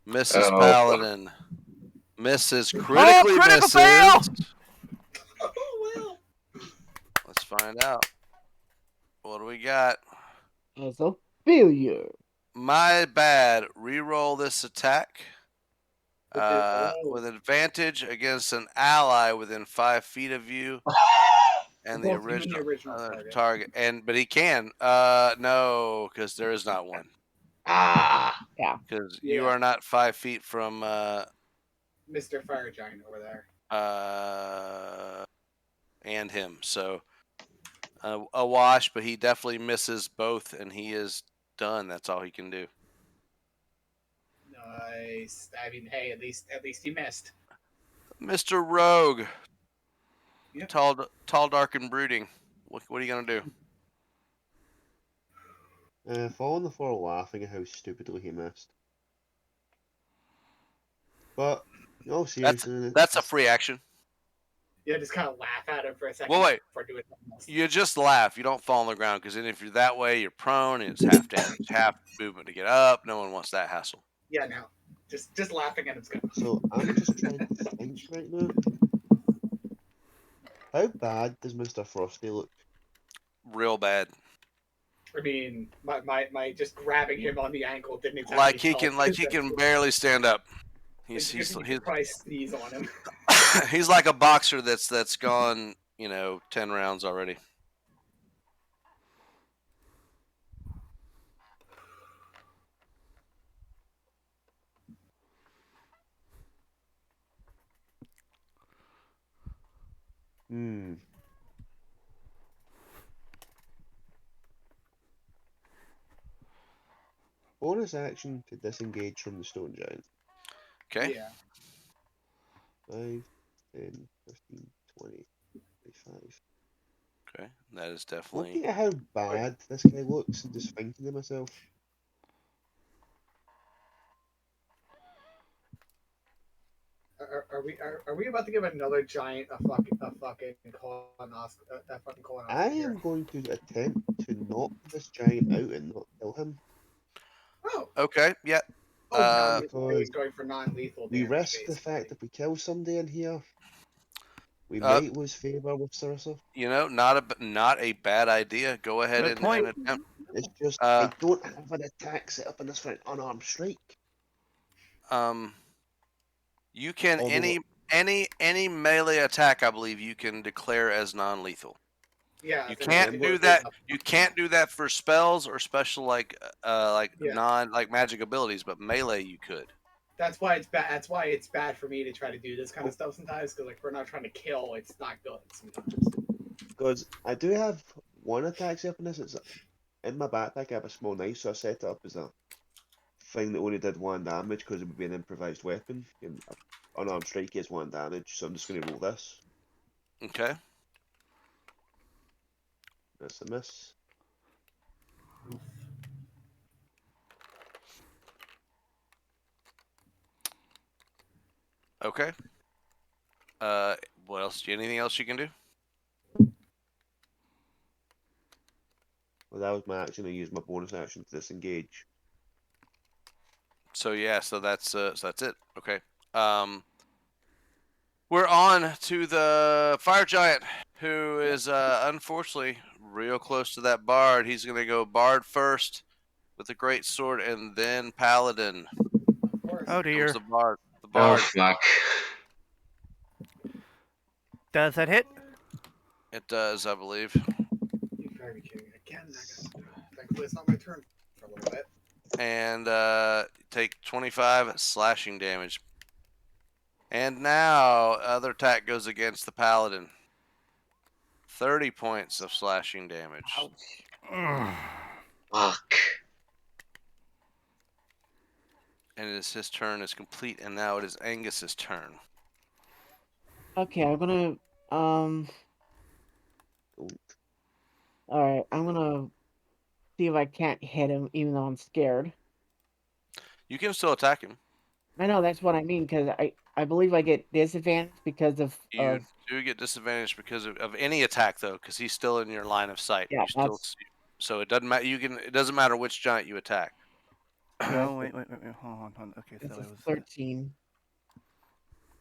S6: Misses
S2: Oh.
S6: Paladin. Misses.
S1: Oh,
S6: Critically
S1: critical
S6: misses.
S1: fail!
S3: Oh well.
S6: Let's find out. What do we got?
S5: As a failure.
S6: My bad. Reroll this attack.
S3: Oh.
S6: With advantage against an ally within 5 feet of you and the
S3: Both you and the
S6: original
S3: original
S6: target. But he can. No, because there is not one.
S2: Ah.
S5: Yeah.
S6: Because
S3: Yeah.
S6: you are not 5 feet from
S3: Mr. Fire Giant over there.
S6: and him. So a wash, but he definitely misses both, and he is done. That's all he can do.
S3: Nice. I mean, hey, at least he missed.
S6: Mr. Rogue.
S3: Yep.
S6: Tall, dark, and brooding. What are you gonna do?
S4: Fall on the floor laughing at how stupidly he missed. But, no, seriously.
S6: That's a free action.
S3: Yeah, just kind of laugh at him for a second.
S6: Well, wait.
S3: Before doing something else.
S6: You just laugh. You don't fall on the ground, because then if you're that way, you're prone, and it's half damage, half movement to get up. No one wants that hassle.
S3: Yeah, no. Just laughing at him's good.
S4: So, I'm just trying to think right now. How bad does Mr. Frosty look?
S6: Real bad.
S3: I mean, my just grabbing him on the ankle didn't exactly
S6: Like he
S3: help.
S6: can barely stand up. He's
S3: probably sneeze on him.
S6: he's like a boxer that's gone 10 rounds already.
S4: Bonus action to disengage from the stone giant.
S6: Okay.
S3: Yeah.
S4: 5, 10, 15, 20, 25.
S6: Okay. That is definitely.
S4: Looking at how bad this guy looks and just thinking to myself.
S3: Are we about to give another giant a fucking colonoscopy? That fucking colonoscopy.
S4: I am going to attempt to knock this giant out and not kill him.
S3: Oh.
S6: Okay. Yeah.
S3: Because going for non-lethal.
S4: We
S3: damage,
S4: risk the
S3: basically.
S4: fact if we kill somebody in here, we might lose favor with Sarissa.
S6: Not a bad idea. Go ahead
S1: Good
S6: and
S1: point.
S6: attempt.
S4: It's just I don't have an attack set up in this for an unarmed strike.
S6: You can any melee attack, I believe, you can declare as non-lethal.
S3: Yeah.
S6: You can't do that. You can't do that for spells or special like magic abilities, but melee you could.
S3: That's why it's bad. That's why it's bad for me to try to do this kind of stuff sometimes. Because like we're not trying to kill, it's not good sometimes.
S4: Because I do have one attack set up in this. It's in my backpack. I have a small knife, so I set it up as a thing that only did 1 damage because it would be an improvised weapon. And unarmed strike is 1 damage, so I'm just going to roll this.
S6: Okay.
S4: That's a miss.
S6: Okay. What else? Anything else you can do?
S4: Well, that was my action. I used my bonus action to disengage.
S6: So yeah, so that's it. Okay. We're on to the fire giant, who is unfortunately real close to that bard. He's gonna go bard first with the great sword, and then paladin.
S3: Of course.
S1: Oh dear.
S6: Comes the bard.
S2: Oh fuck.
S1: Does that hit?
S6: It does, I believe.
S3: You gotta be kidding me. Again, thankfully it's not my turn for a little bit.
S6: And take 25 slashing damage. And now other attack goes against the paladin. 30 points of slashing damage.
S2: Fuck.
S6: And his turn is complete, and now it is Angus's turn.
S5: Okay, I'm gonna Alright, I'm gonna see if I can't hit him, even though I'm scared.
S6: You can still attack him.
S5: I know that's what I mean because I believe I get disadvantage because of
S6: You do get disadvantage because of any attack though, because he's still in your line of sight.
S5: Yeah,
S6: You still so it doesn't matter. It doesn't matter which giant you attack.
S1: No, wait. Hold on. Okay,
S5: This
S1: so
S5: is
S1: it was
S5: 13.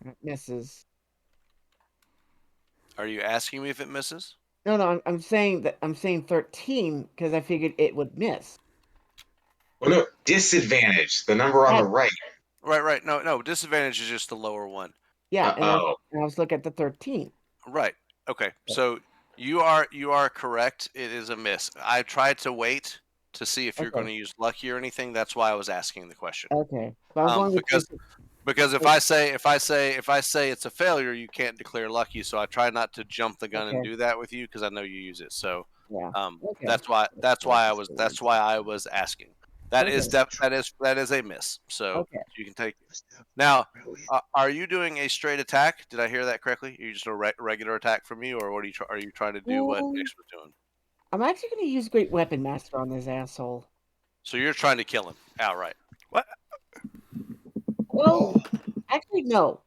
S5: It misses.
S6: Are you asking me if it misses?
S5: No, I'm saying 13 because I figured it would miss.
S2: Well, no, disadvantage. The number on the right.
S6: Right. No. Disadvantage is just the lower one.
S5: Yeah, and
S2: Uh-oh.
S5: I was looking at the 13.
S6: Right. Okay. So you are correct. It is a miss. I tried to wait to see if you're going to use lucky or anything. That's why I was asking the question.
S5: Okay. But I was going
S6: because if I say it's a failure, you can't declare lucky. So I try not to jump the gun and do that with you because I know you use it. So that's why I was asking. That is a miss. So you can take it. Now, are you doing a straight attack? Did I hear that correctly? Are you just a regular attack from you, or what are you trying to do? What Nix was doing?
S5: I'm actually going to use Great Weapon Master on this asshole.
S6: So you're trying to kill him outright?
S1: What?
S5: Well, actually, no.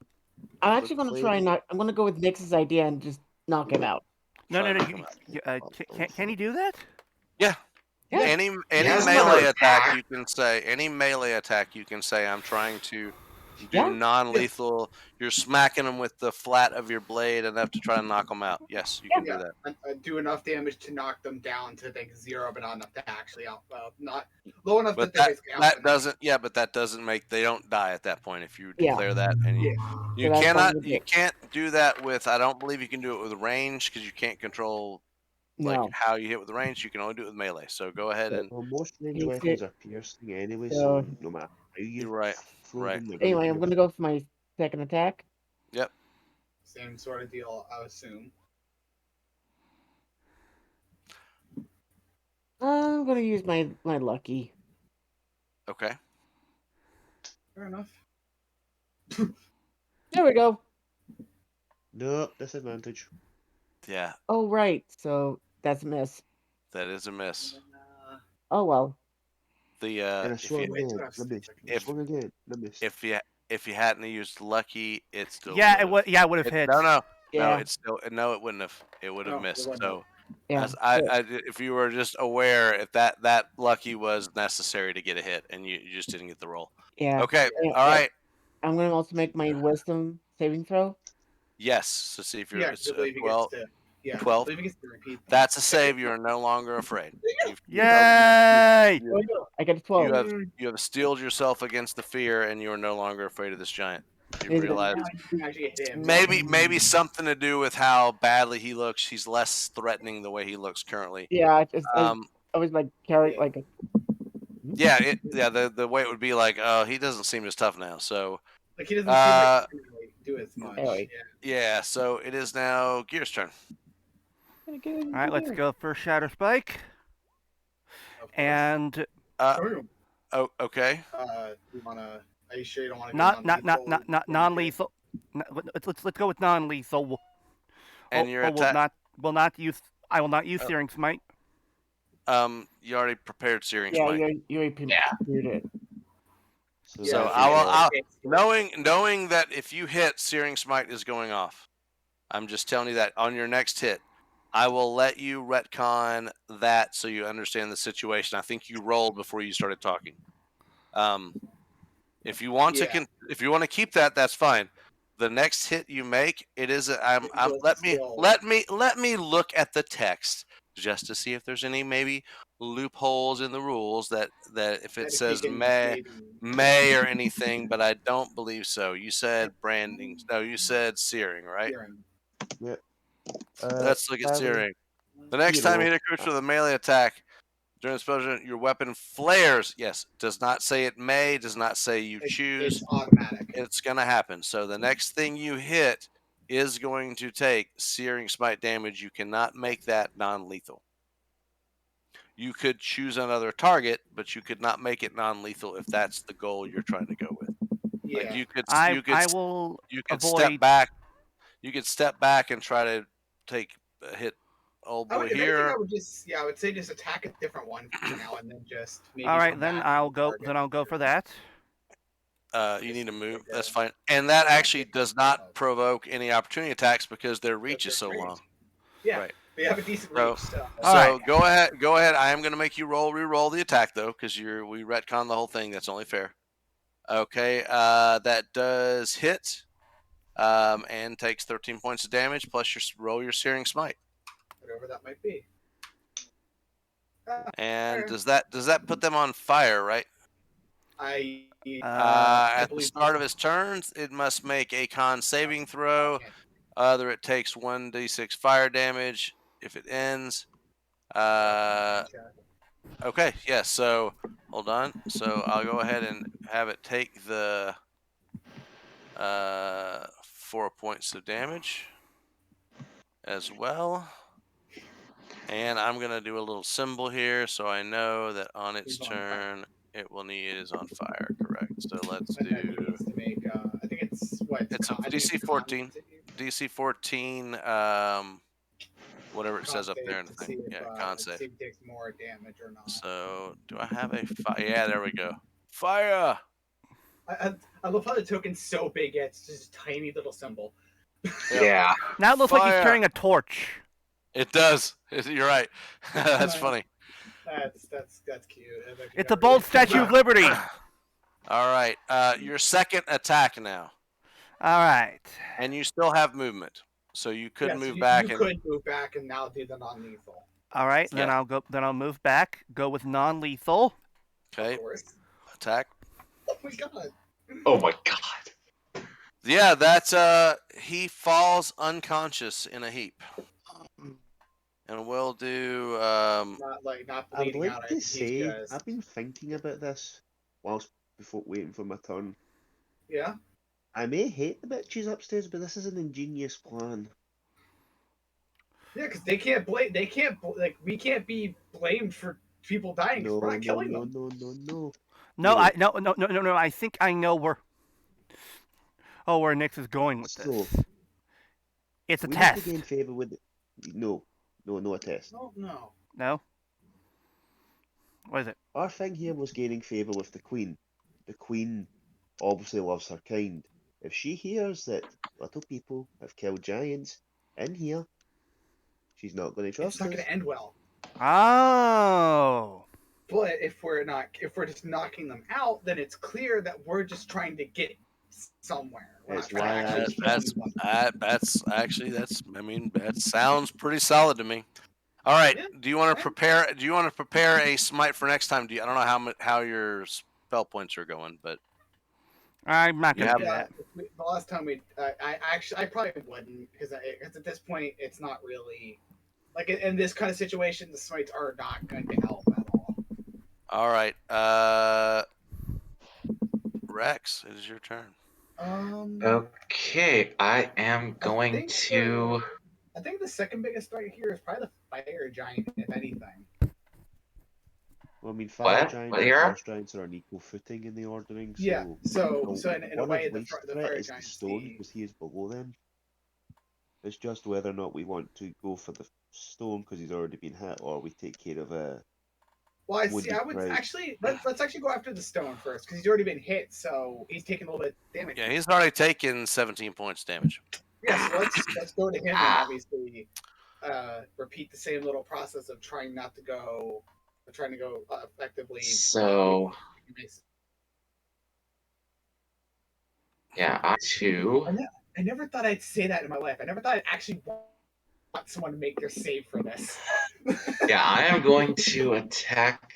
S5: I'm actually going to try and I'm going to go with Nix's idea and just knock him out.
S1: No. Can he do that?
S6: Yeah. Any melee attack you can say. Any melee attack you can say. I'm trying to do non-lethal. You're smacking them with the flat of your blade enough to try and knock them out. Yes, you can do that.
S3: Do enough damage to knock them down to think 0, but not enough to actually not low enough.
S6: But that doesn't. Yeah, but that doesn't make. They don't die at that point if you declare that. And you can't do that with. I don't believe you can do it with range because you can't control. How you hit with the range, you can only do it with melee. So go ahead and.
S4: Well, most range weapons are piercing anyway, so no matter how you.
S6: Right.
S5: Anyway, I'm gonna go for my second attack.
S6: Yep.
S3: Same sort of deal, I assume.
S5: I'm gonna use my lucky.
S6: Okay.
S3: Fair enough.
S5: There we go.
S4: No disadvantage.
S6: Yeah.
S5: Oh right, so that's a miss.
S6: That is a miss.
S5: Oh well.
S6: If you hadn't used lucky, it's still
S1: it would have hit.
S6: No, it's still it wouldn't have. It would have missed. So if you were just aware if that lucky was necessary to get a hit and you just didn't get the roll.
S5: Yeah.
S6: Okay. All right.
S5: I'm gonna also make my wisdom saving throw.
S6: Yes. So see if you're
S3: 12.
S6: That's a save. You are no longer afraid.
S1: Yay!
S5: I get a 12.
S6: You have steeled yourself against the fear, and you are no longer afraid of this giant. You realize maybe something to do with how badly he looks. He's less threatening the way he looks currently.
S5: Yeah, I was like carrying like a.
S6: The way it would be like, oh, he doesn't seem as tough now. So
S3: like he doesn't seem like do as much.
S6: Yeah. So it is now Gear's turn.
S1: All right, let's go for Shatter Spike. And
S6: okay.
S3: You wanna? Are you sure you don't want to?
S1: Not non-lethal. Let's go with non-lethal.
S6: And your attack
S1: will not use. I will not use Searing Smite.
S6: You already prepared Searing Smite.
S5: Yeah, you already prepared it.
S6: So I will, knowing that if you hit, Searing Smite is going off. I'm just telling you that on your next hit. I will let you retcon that so you understand the situation. I think you rolled before you started talking. If you want to keep that, that's fine. The next hit you make, it is. Let me look at the text just to see if there's any maybe loopholes in the rules that if it says may or anything, but I don't believe so. You said branding. No, you said searing, right?
S4: Yeah.
S6: Let's look at searing. The next time you hit a creature with a melee attack during exposure, your weapon flares. Yes, does not say it may, does not say you choose.
S3: It's automatic.
S6: It's going to happen. So the next thing you hit is going to take Searing Smite damage. You cannot make that non-lethal. You could choose another target, but you could not make it non-lethal if that's the goal you're trying to go with.
S3: Yeah.
S6: Like you could
S1: avoid...
S6: step back. You could step back and try to take a hit old
S3: I
S6: boy
S3: would, if anything,
S6: here.
S3: I would just, I would say just attack a different one for now, and then just maybe.
S1: All right,
S3: come
S1: then
S3: back
S1: I'll
S3: and
S1: go.
S3: target
S1: Then I'll go for that.
S6: You need to move.
S3: Okay.
S6: That's fine. And that actually
S3: Okay.
S6: does not provoke any opportunity attacks because their reach is so
S3: Great.
S6: long.
S3: Yeah,
S6: Right.
S3: they have a decent
S6: So-
S3: reach. So.
S1: All
S6: So
S1: right.
S6: go ahead. I am going to make you re-roll the attack though, because we retcon the whole thing. That's only fair. Okay, that does hit, and takes 13 points of damage plus roll your searing smite.
S3: Whatever that might be.
S6: And
S3: Fair.
S6: does that put them on fire? Right.
S3: I
S6: At the
S3: believe
S6: start
S3: so.
S6: of its turns, it must make a con saving throw. Either it takes 1d6 fire damage if it ends. Okay, yeah, so hold on. So I'll go ahead and have it take the 4 points of damage as well. And I'm going to do a little symbol here so I know that on its
S3: It's on fire.
S6: turn it will need is on fire, correct? So let's
S3: And then he
S6: do
S3: needs to make. I think it's what?
S6: it's a
S3: I think
S6: DC
S3: it's
S6: 14.
S3: con-
S6: DC 14 whatever it says up
S3: save
S6: there in the
S3: to
S6: thing.
S3: see if,
S6: Yeah, con
S3: to
S6: save.
S3: see if it takes more damage or not.
S6: So do I have a fire? Yeah, there we go. Fire!
S3: I love how the token's so big, it's just a tiny little symbol.
S2: Yeah.
S1: Now it looks like he's
S6: Fire.
S1: carrying a torch.
S6: It does. You're right. That's funny.
S3: That's cute.
S1: It's a bold Statue of Liberty.
S6: All right. Your second attack now,
S1: All right.
S6: and you still have movement, so you could
S3: Yes,
S6: move
S3: you,
S6: back.
S3: You could move back and now do the non-lethal.
S1: All right. Then
S6: Yeah.
S1: I'll go. Then I'll move back. Go with non-lethal.
S6: Okay.
S3: Of course.
S6: Attack.
S3: Oh my god.
S2: Oh my god.
S6: Yeah, that's he falls unconscious in a heap, and we'll do
S3: Not
S4: I would
S3: bleeding
S4: like
S3: out.
S4: to
S3: He's
S4: say,
S3: just...
S4: I've been thinking about this whilst before waiting for my turn.
S3: Yeah.
S4: I may hate the bitches upstairs, but this is an ingenious plan.
S3: Yeah, because they can't blame. They can't we can't be blamed for people dying. 'Cause
S4: No,
S3: we're not killing
S4: no,
S3: them.
S4: no, no, no.
S1: No,
S4: Hiiro.
S1: no. I think I know where. Oh, where Nix is going with
S4: So,
S1: this. It's a
S4: we
S1: test.
S4: need to gain favour with. No, a test.
S3: No.
S1: No. What is it?
S4: Our thing here was gaining favour with the Queen. The Queen obviously loves her kind. If she hears that little people have killed giants in here, she's not going to trust
S3: It's not
S4: us.
S3: going to end well.
S1: Oh.
S3: But if we're just knocking them out, then it's clear that we're just trying to get somewhere. We're
S4: That's
S3: not trying to
S4: why
S3: actually kill anyone.
S6: that sounds pretty solid to me. All right.
S3: Yeah.
S6: Do you want to prepare a smite for next time? I don't know how your spell points are going, but
S1: I'm not
S6: You
S1: gonna
S6: have-
S1: do that.
S3: The last time I probably wouldn't because at this point it's not really like in this kind of situation the smites are not going to help at all.
S6: all right. Rex, it is your turn.
S2: Okay, I am going to.
S3: I think the second biggest threat here is probably the fire giant, if anything.
S4: Well, I mean, fire
S2: What?
S4: giants
S2: What
S4: and
S2: here?
S4: frost giants are on equal footing in the ordering. So
S3: Yeah. So in a
S4: one
S3: way,
S4: of
S3: the
S4: least
S3: fire
S4: threat is the
S3: giant's
S4: stone because he is below them. It's just whether or not we want to go for the stone because he's already been hit, or we take care of
S3: Well, I
S4: would
S3: see.
S4: be
S3: I would
S4: great.
S3: actually let's actually go after the stone first because he's already been hit, so he's taking a little bit of damage.
S6: Yeah, he's already taken 17 points damage.
S3: Yeah, so let's go to him and obviously repeat the same little process of trying to go effectively.
S2: So yeah, I too.
S3: I never thought I'd say that in my life. I never thought I'd actually want someone to make their save for this.
S2: Yeah, I am going to attack.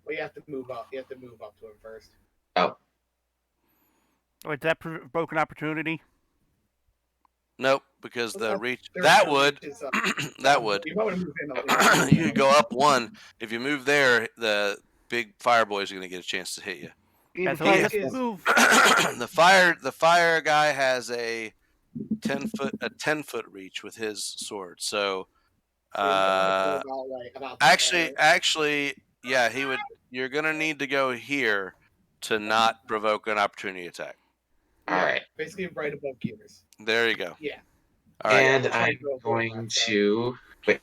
S3: Well, you have to move up. You have to move up to him first.
S2: Oh,
S1: Wait, is that broken opportunity?
S6: Nope, because
S3: Well,
S6: the reach
S3: Their
S6: that
S3: reach
S6: would
S3: is,
S6: that would
S3: You might want to move in a little.
S6: you could go up one. If you move there, the big fire boys are going to get a chance to hit you.
S1: Yeah, so
S3: fire
S1: let's
S3: is-
S1: move.
S6: the fire guy has a 10-foot reach with his sword. So actually, yeah, he would. You're gonna need to go here to not provoke an opportunity attack.
S2: all right.
S3: Basically, right above gears.
S6: There you go.
S3: Yeah.
S6: All right.
S2: And
S3: I'll try
S2: I'm
S3: to go
S2: going
S3: left side.
S2: to Wait.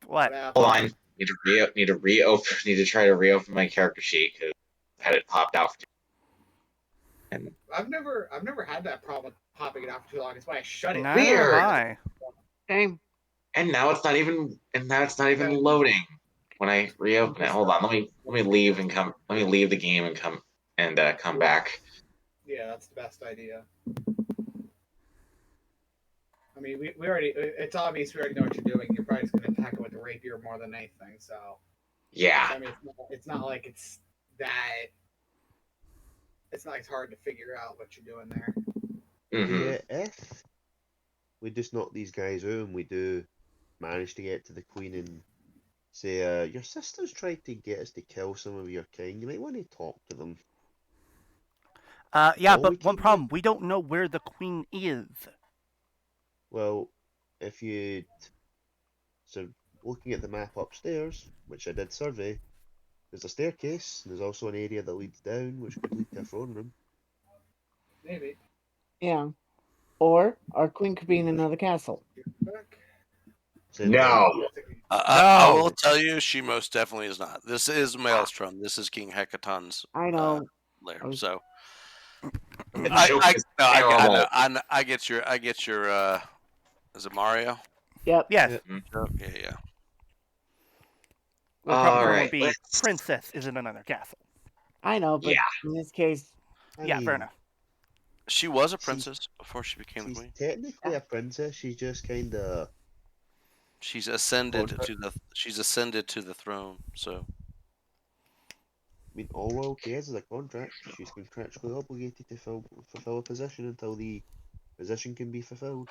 S1: What?
S2: Hold on. Need to try to reopen my character sheet because I had it popped out. And
S3: I've never had that problem popping it out for too long. It's why I shut it.
S1: Neither have
S2: Weird.
S1: I.
S5: Same.
S2: and now it's not even loading when I reopen it. Hold on. Let me leave and come. Let me leave the game and come back.
S3: Yeah, that's the best idea. I mean, we already. It's obvious we already know what you're doing. You're probably just going to attack it with the rapier more than anything. So.
S2: Yeah.
S3: I mean, it's not like it's that. It's not as hard to figure out what you're doing there.
S2: Mm-hmm.
S4: Yeah, if we just knock these guys out and we do manage to get to the queen and say, your sister's tried to get us to kill some of your king, you might want to talk to them.
S1: Yeah,
S4: All we
S1: but one
S4: can
S1: problem, we don't know where the queen is.
S4: Well, if you so looking at the map upstairs, which I did survey, there's a staircase, and there's also an area that leads down, which could lead to a throne room.
S3: Maybe.
S5: Yeah. Or our queen could be in another castle.
S2: No.
S6: I will tell you, she most definitely is not. This is Maelstrom. This is King Hecaton's
S5: I know.
S6: lair. So
S2: The
S6: I
S2: joke is terrible.
S6: I get your is it Mario?
S5: Yep.
S1: Yes.
S6: Yeah.
S1: The problem here
S2: Alright,
S1: would be princess is in another castle.
S5: I know, but
S2: Yeah.
S5: in this case,
S1: Yeah, fair enough.
S6: She was a princess before she became the
S4: She's
S6: queen.
S4: technically a princess. She's just kind of.
S6: She's ascended to the throne. So.
S4: I mean, all royalty is a contract. She's contractually obligated to fulfill a position until the position can be fulfilled.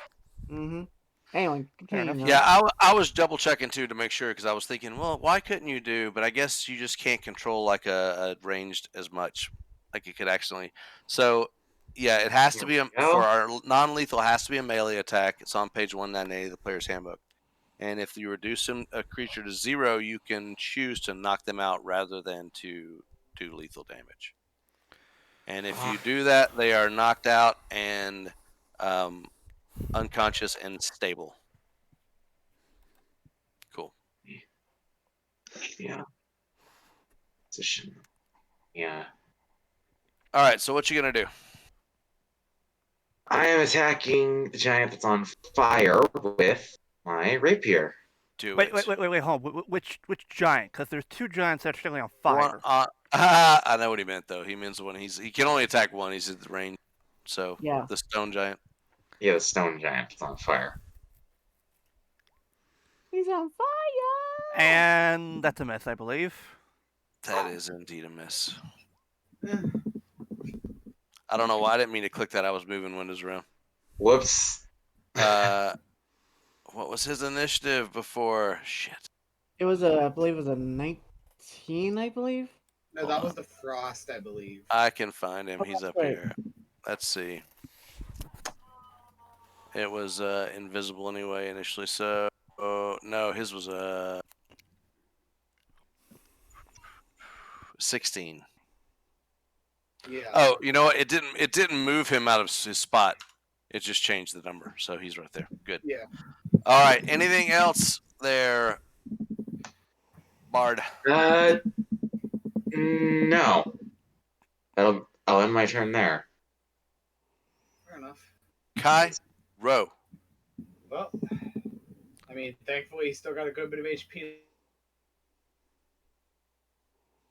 S5: Mm-hmm. Anyway, continue.
S6: Yeah, I was double checking too to make sure because I was thinking, well, why couldn't you do? But I guess you just can't control like a ranged as much, like you could accidentally. So yeah, it has to be for our non-lethal. It has to be a melee attack. It's on page 198 of the player's handbook. And if you reduce a creature to 0, you can choose to knock them out rather than to do lethal damage. And if you do that, they are knocked out and unconscious and stable. Cool.
S2: Yeah. Position. Yeah.
S6: All right. So what you gonna do?
S2: I am attacking the giant that's on fire with my rapier.
S1: Wait, hold on. Which giant? Because there's two giants that are still on fire.
S6: I know what he meant though. He means when he can only attack one. He's at the range. So
S5: yeah,
S6: the stone giant.
S2: Yeah, the stone giant that's on fire.
S5: He's on fire.
S1: And that's a miss, I believe.
S6: That is indeed a miss. I don't know why I didn't mean to click that. I was moving windows around.
S2: Whoops.
S6: What was his initiative before? Shit.
S5: It was I believe it was a 19, I believe.
S3: No, that was the frost, I believe.
S6: I can find him. He's up
S5: right.
S6: here. Let's see. It was invisible anyway initially. So no, his was 16.
S3: Yeah.
S6: Oh, you know what? It didn't move him out of his spot. It just changed the number. So he's right there. Good.
S3: Yeah.
S6: All right. Anything else there, Bard?
S2: No. I'll end my turn there.
S3: Fair enough.
S6: Kai, row.
S3: Well, I mean, thankfully, he's still got a good bit of HP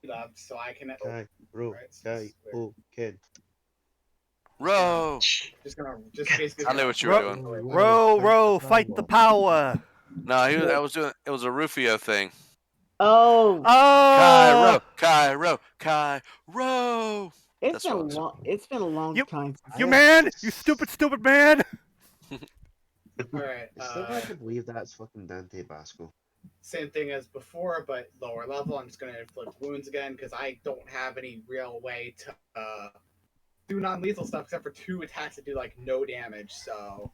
S3: left, so I can.
S4: Kai, row, Kai, Ken.
S6: Row.
S3: Just basically.
S6: I knew what you were doing.
S1: Row, fight the power.
S6: No, I was doing. It was a Rufio thing.
S5: Oh.
S6: Kai, row.
S5: It's been a long time.
S1: You man, you stupid man.
S3: All right.
S4: I still have to believe that's fucking Dante Basco.
S3: Same thing as before, but lower level. I'm just gonna inflict wounds again because I don't have any real way to do non-lethal stuff except for 2 attacks that do like no damage. So,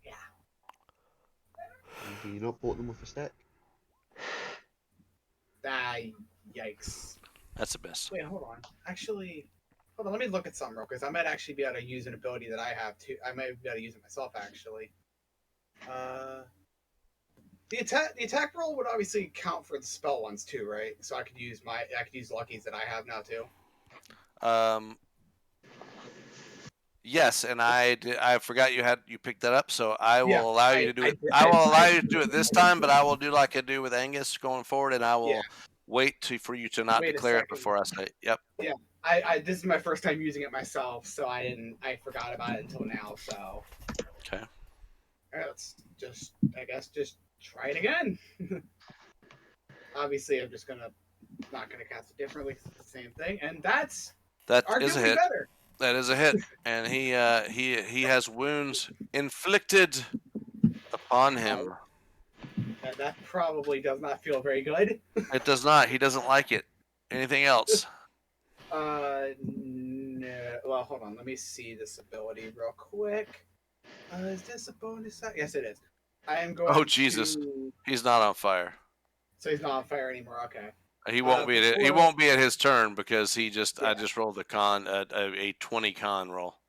S3: yeah.
S4: Do you not poke them with a stick?
S3: Yikes.
S6: That's the best.
S3: Wait, hold on. Actually, hold on. Let me look at something real quick. I might actually be able to use an ability that I have too. I might be able to use it myself, actually. The attack roll would obviously count for the spell ones too, right? So I could use luckies that I have now too.
S6: Yes, and I forgot you picked that up, so I will allow you to do it.
S3: I
S6: will allow you to do it this time, but I will do like I do with Angus going forward, and I will
S3: Yeah.
S6: wait for you to not
S3: Wait a
S6: declare it
S3: second.
S6: before I say it. Yep.
S3: Yeah. This is my first time using it myself, so I forgot about it until now. So
S6: Okay.
S3: all right, let's just try it again. Obviously, I'm just not gonna cast it differently. It's the same thing, and that is a
S6: arguably
S3: hit. Better.
S6: That is a hit, and he has wounds inflicted upon him.
S3: That probably does not feel very good.
S6: It does not. He doesn't like it. Anything else?
S3: No. Well, hold on. Let me see this ability real quick. Is this a bonus? Yes, it is. I am going.
S6: Oh Jesus! He's not on fire.
S3: So he's not on fire anymore. Okay.
S6: He won't be at he won't be at his turn because I just rolled a 20 con roll.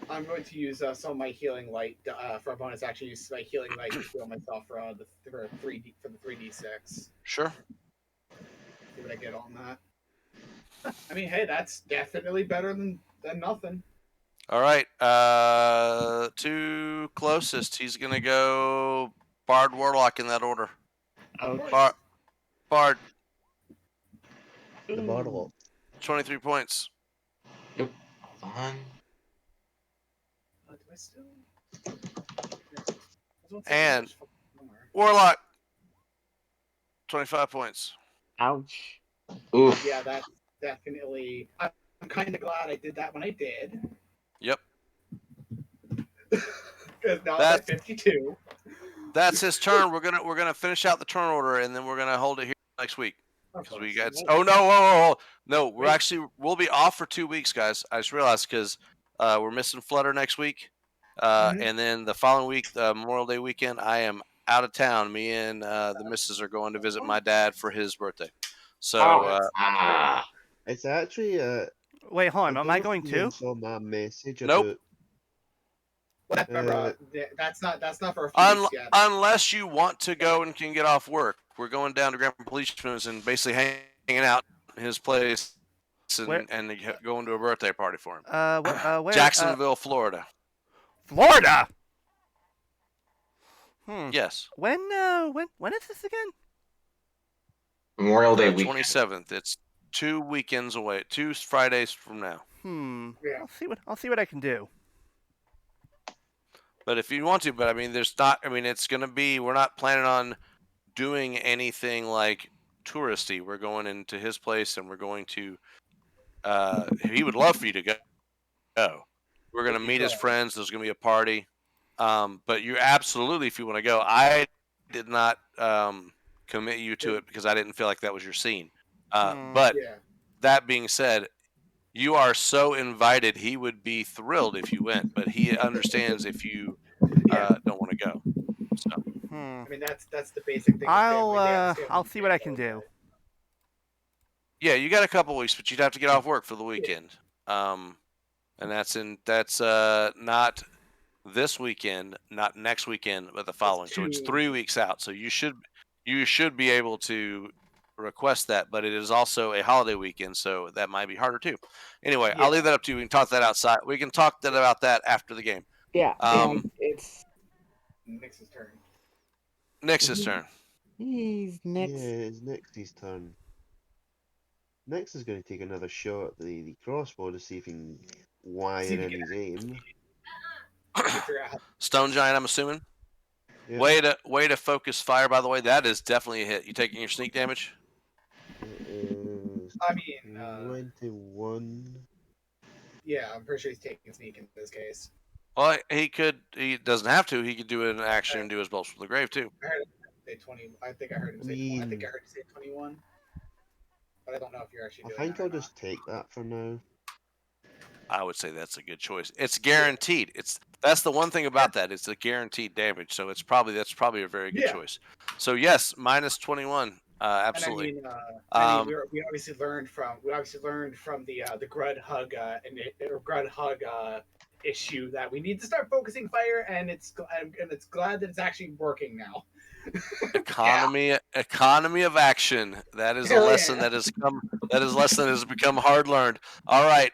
S3: I'm going to use some of my healing light for a bonus action. Use my healing light to heal myself for the 3d6.
S6: Sure.
S3: See what I get on that. I mean, hey, that's definitely better than nothing.
S6: All right. Two closest. He's gonna go Bard Warlock in that order.
S5: Oh.
S6: Bard.
S4: The Warlock.
S6: 23 points.
S2: Yep. Fun.
S3: Do I still?
S6: And Warlock. 25 points.
S5: Ouch.
S2: Oof.
S3: Yeah, that's definitely. I'm kind of glad I did that when I did.
S6: Yep.
S3: Because now that's 52.
S6: That's his turn. We're gonna finish out the turn order, and then we're gonna hold it here next week. Because we got. Oh no! We'll be off for 2 weeks, guys. I just realized because we're missing Flutter next week, and then the following week, Memorial Day weekend, I am out of town. Me and the missus are going to visit my dad for his birthday. So
S4: it's actually
S1: Wait, hold on. Am I going too?
S4: Saw my message
S6: nope.
S3: That's not for a few weeks yet.
S6: Unless you want to go and can get off work. We're going down to Grandpa Policeman's and basically hanging out in his place and going to a birthday party for him.
S1: Where?
S6: Jacksonville, Florida.
S1: Florida.
S6: Yes.
S1: When is this again?
S2: Memorial Day weekend.
S6: 27th. It's 2 weekends away. 2 Fridays from now.
S3: Yeah.
S1: I'll see what I can do.
S6: But if you want to, but I mean, it's going to be, we're not planning on doing anything like touristy. We're going into his place and we're going to, he would love for you to go. We're going to meet his friends. There's going to be a party. But you absolutely, if you want to go, I did not commit you to it because I didn't feel like that was your scene. But that being said, you are so invited. He would be thrilled if you went, but he understands if you don't want to go. So.
S3: I mean, that's the basic thing.
S1: I'll see what I can do.
S6: Yeah, you got a couple weeks, but you'd have to get off work for the weekend. And that's not this weekend, not next weekend, but the following. So it's 3 weeks out. So you should be able to request that, but it is also a holiday weekend, so that might be harder too. Anyway, I'll leave that up to you. We can talk that outside. We can talk about that after the game.
S5: Yeah. It's
S3: Nix's turn.
S6: Nix's turn.
S5: He's next.
S4: Yeah, it's Nix's turn. Nix is going to take another shot at the crossbow to see if he can wire in his aim.
S6: Stone Giant, I'm assuming.
S4: Yeah.
S6: Way to focus fire. By the way, that is definitely a hit. You taking your sneak damage?
S3: I mean,
S4: 21.
S3: Yeah, I'm pretty sure he's taking sneak in this case.
S6: Well, he could. He doesn't have to. He could do an action and do his bolts from the grave too.
S3: I heard him say 20. I think I heard him say. I think I heard him say 21. But I don't know if you're actually doing that.
S4: I think I'll just take that for now.
S6: I would say that's a good choice. It's guaranteed. That's the one thing about that. It's a guaranteed damage. So that's probably a very good choice. So yes, minus 21. Absolutely.
S3: I mean, we obviously learned from the Grud Hug issue that we need to start focusing fire, and it's glad that it's actually working now.
S6: Economy of action. That is a
S3: Hell
S6: lesson
S3: yeah.
S6: that has come. That is a lesson that has become hard learned. All right.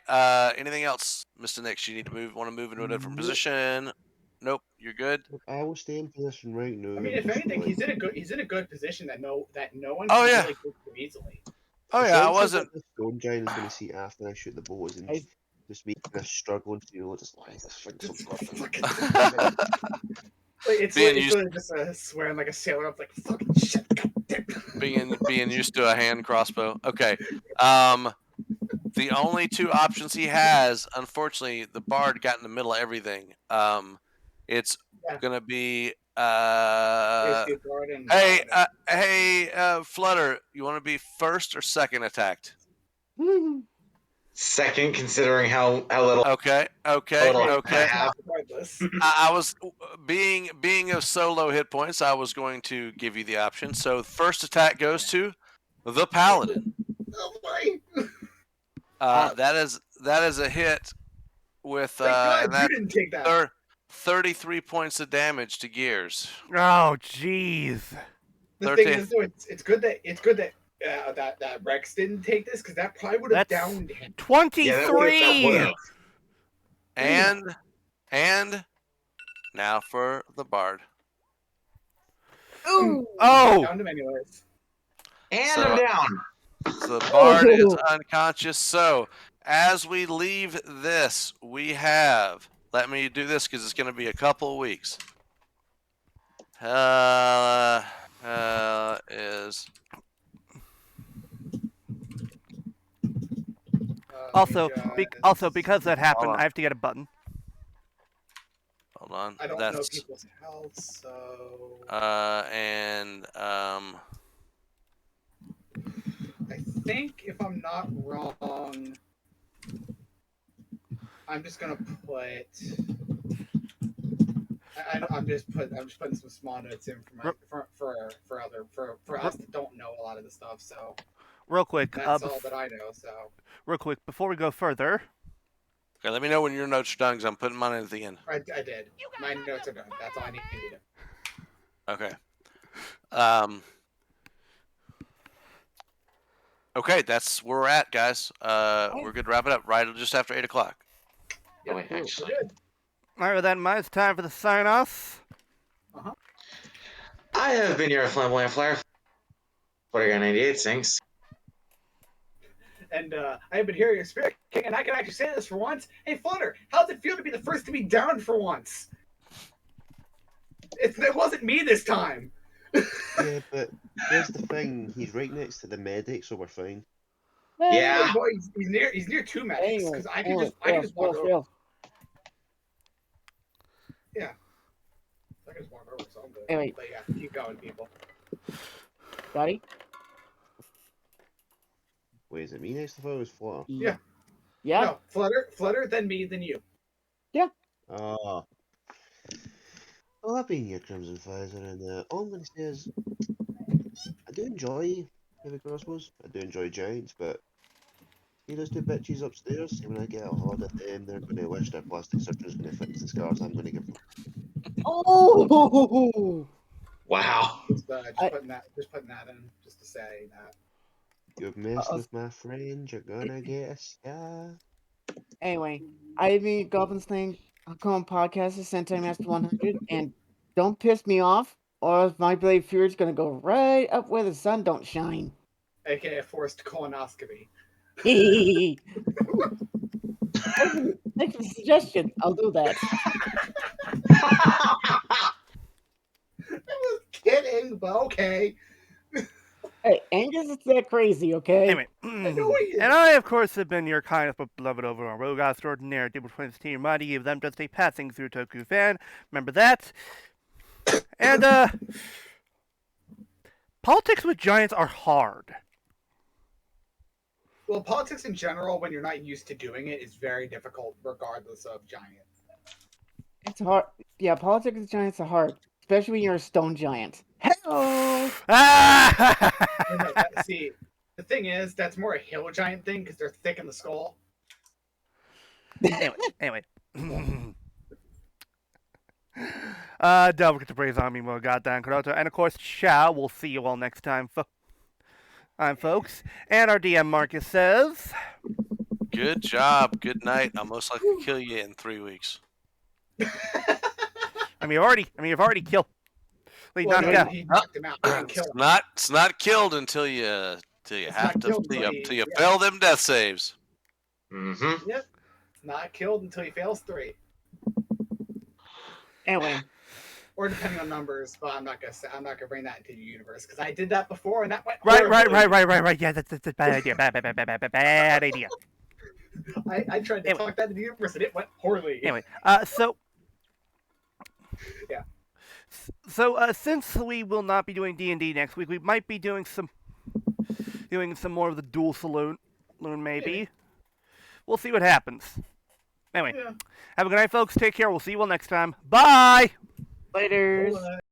S6: Anything else, Mr. Nix? You need to want to move into a different position. Nope. You're good.
S4: I will stay in position right now.
S3: I mean, if
S4: just
S3: anything,
S4: like-
S3: he's in a good position that no one
S6: Oh,
S3: can
S6: yeah.
S3: really get him easily.
S6: Oh yeah, I
S4: essentially
S6: wasn't.
S4: what the stone giant is going to see after I shoot the bow is just me kind of struggling to, just like this thing
S3: Just
S4: so
S3: fucking-
S4: fucking-
S3: It's
S6: Being
S3: literally just swearing like a sailor up, like fucking shit. Goddamn.
S6: being used to a hand crossbow. Okay. The only two options he has, unfortunately, the bard got in the middle of everything. It's
S3: Yeah.
S6: gonna be
S3: Basically, Gordon-
S6: hey, Flutter, you want to be first or second attacked?
S2: Second, considering how little
S6: Okay.
S2: I have.
S3: Regardless.
S6: I was being of solo hit points. I was going to give you the option. So first attack goes to the paladin.
S3: Oh boy!
S6: That is a hit with
S3: Thank God
S6: and
S3: you
S6: that's
S3: didn't take that.
S6: 33 points of damage to gears.
S1: Oh, jeez.
S3: The
S6: 13.
S3: thing is, though, it's good that that Rex didn't take this, because that probably would have
S1: That's
S3: downed him.
S1: 23!
S6: And now for the bard.
S5: Ooh.
S1: Oh!
S3: Downed him anyways.
S2: And
S6: So-
S2: I'm down.
S6: So the bard is unconscious. So as we leave this, we have. Let me do this because it's going to be a couple of weeks. Is
S1: Also, because that happened,
S6: Hold on.
S1: I have to get a button.
S6: hold on.
S3: I don't know
S6: That's
S3: people's health, so
S6: and
S3: I think if I'm not wrong, I'm just gonna put. I'm just putting some small notes in for us that don't know a lot of the stuff. So
S1: Real quick,
S3: that's all that I know. So
S1: real quick, before we go further,
S6: okay. Let me know when your notes are done because I'm putting mine at the end.
S3: I did. My notes are done. That's all I needed.
S6: Okay. Okay, that's where we're at, guys. We're good to wrap it up right just after 8 o'clock.
S2: Oh, wait, actually.
S3: Good.
S1: alright, with that in mind, it's time for the sign-off.
S2: I have been your flamboyant flare. What are your 98 things?
S3: And I have been hearing your spirit king, and I can actually say this for once. Hey, Flutter, how's it feel to be the first to be downed for once? It wasn't me this time.
S4: Yeah, but here's the thing: he's right next to the medic, so we're fine.
S2: Yeah.
S3: Boy, he's near two medics, because I can just walk over. I can just walk over, so I'm good.
S5: Anyway.
S3: But yeah, keep going, people.
S5: Scotty?
S4: Wait, is it me next to Flutter? Flutter?
S3: Yeah.
S5: Yeah.
S3: No, Flutter, then me, then you.
S4: Ah. Well, I've been your Crimson Pfizer, and all I'm going to say is I do enjoy heavy crossbows. I do enjoy giants, but see those two bitches upstairs? When I get a horde at them, they're going to wish their plastic surgeon's going to fix the scars I'm going to give them.
S5: Oh!
S2: Wow.
S3: Just putting that in, just to say that.
S4: You've messed with my friend, you're gonna get a scar.
S5: Anyway, I mean Goblin's thing. I'll call him podcast is Sentai Master 100, and don't piss me off, or else my blade fury's gonna go right up where the sun don't shine.
S3: AKA forced colonoscopy.
S5: Thanks for the suggestion. I'll do that.
S3: I was kidding, but okay.
S5: Hey, Angus is that crazy, okay?
S1: Anyway,
S3: I know he is.
S1: and I, of course, have been your kind but beloved overall rogue extraordinaire, Table 20 Team Mighty, give them just a passing through Toku fan. Remember that. And, politics with giants are hard.
S3: Well, politics in general, when you're not used to doing it, is very difficult, regardless of giant.
S5: It's hard. Yeah, politics with giants are hard, especially when you're a stone giant. Hello!
S1: Ah!
S3: See, the thing is, that's more a hill giant thing, because they're thick in the skull.
S1: anyway, Don't forget to praise on me more, goddamn Kuroto. And of course, ciao. We'll see you all next time, folks. And our DM Markus says,
S6: Good job. Good night. I'll most likely kill you in 3 weeks.
S1: you've already killed. He
S3: Well,
S1: knocked out.
S3: he knocked him out. He didn't kill him.
S6: It's not killed until you fail them death saves.
S2: Mm-hmm.
S3: Yep. It's not killed until he fails 3.
S5: Anyway,
S3: Or depending on numbers, but I'm not gonna bring that into the universe because I did that before and that went
S1: Right.
S3: horribly.
S1: Yeah, that's a bad idea. Bad idea.
S3: I tried to talk that into the universe and it went poorly.
S1: Anyway, so
S3: Yeah.
S1: So since we will not be doing D&D next week, we might be doing some more of the dual saloon maybe.
S3: Yeah.
S1: We'll see what happens. Anyway,
S3: Yeah.
S1: have a good night, folks. Take care. We'll see you all next time. Bye.
S5: later.
S3: Well,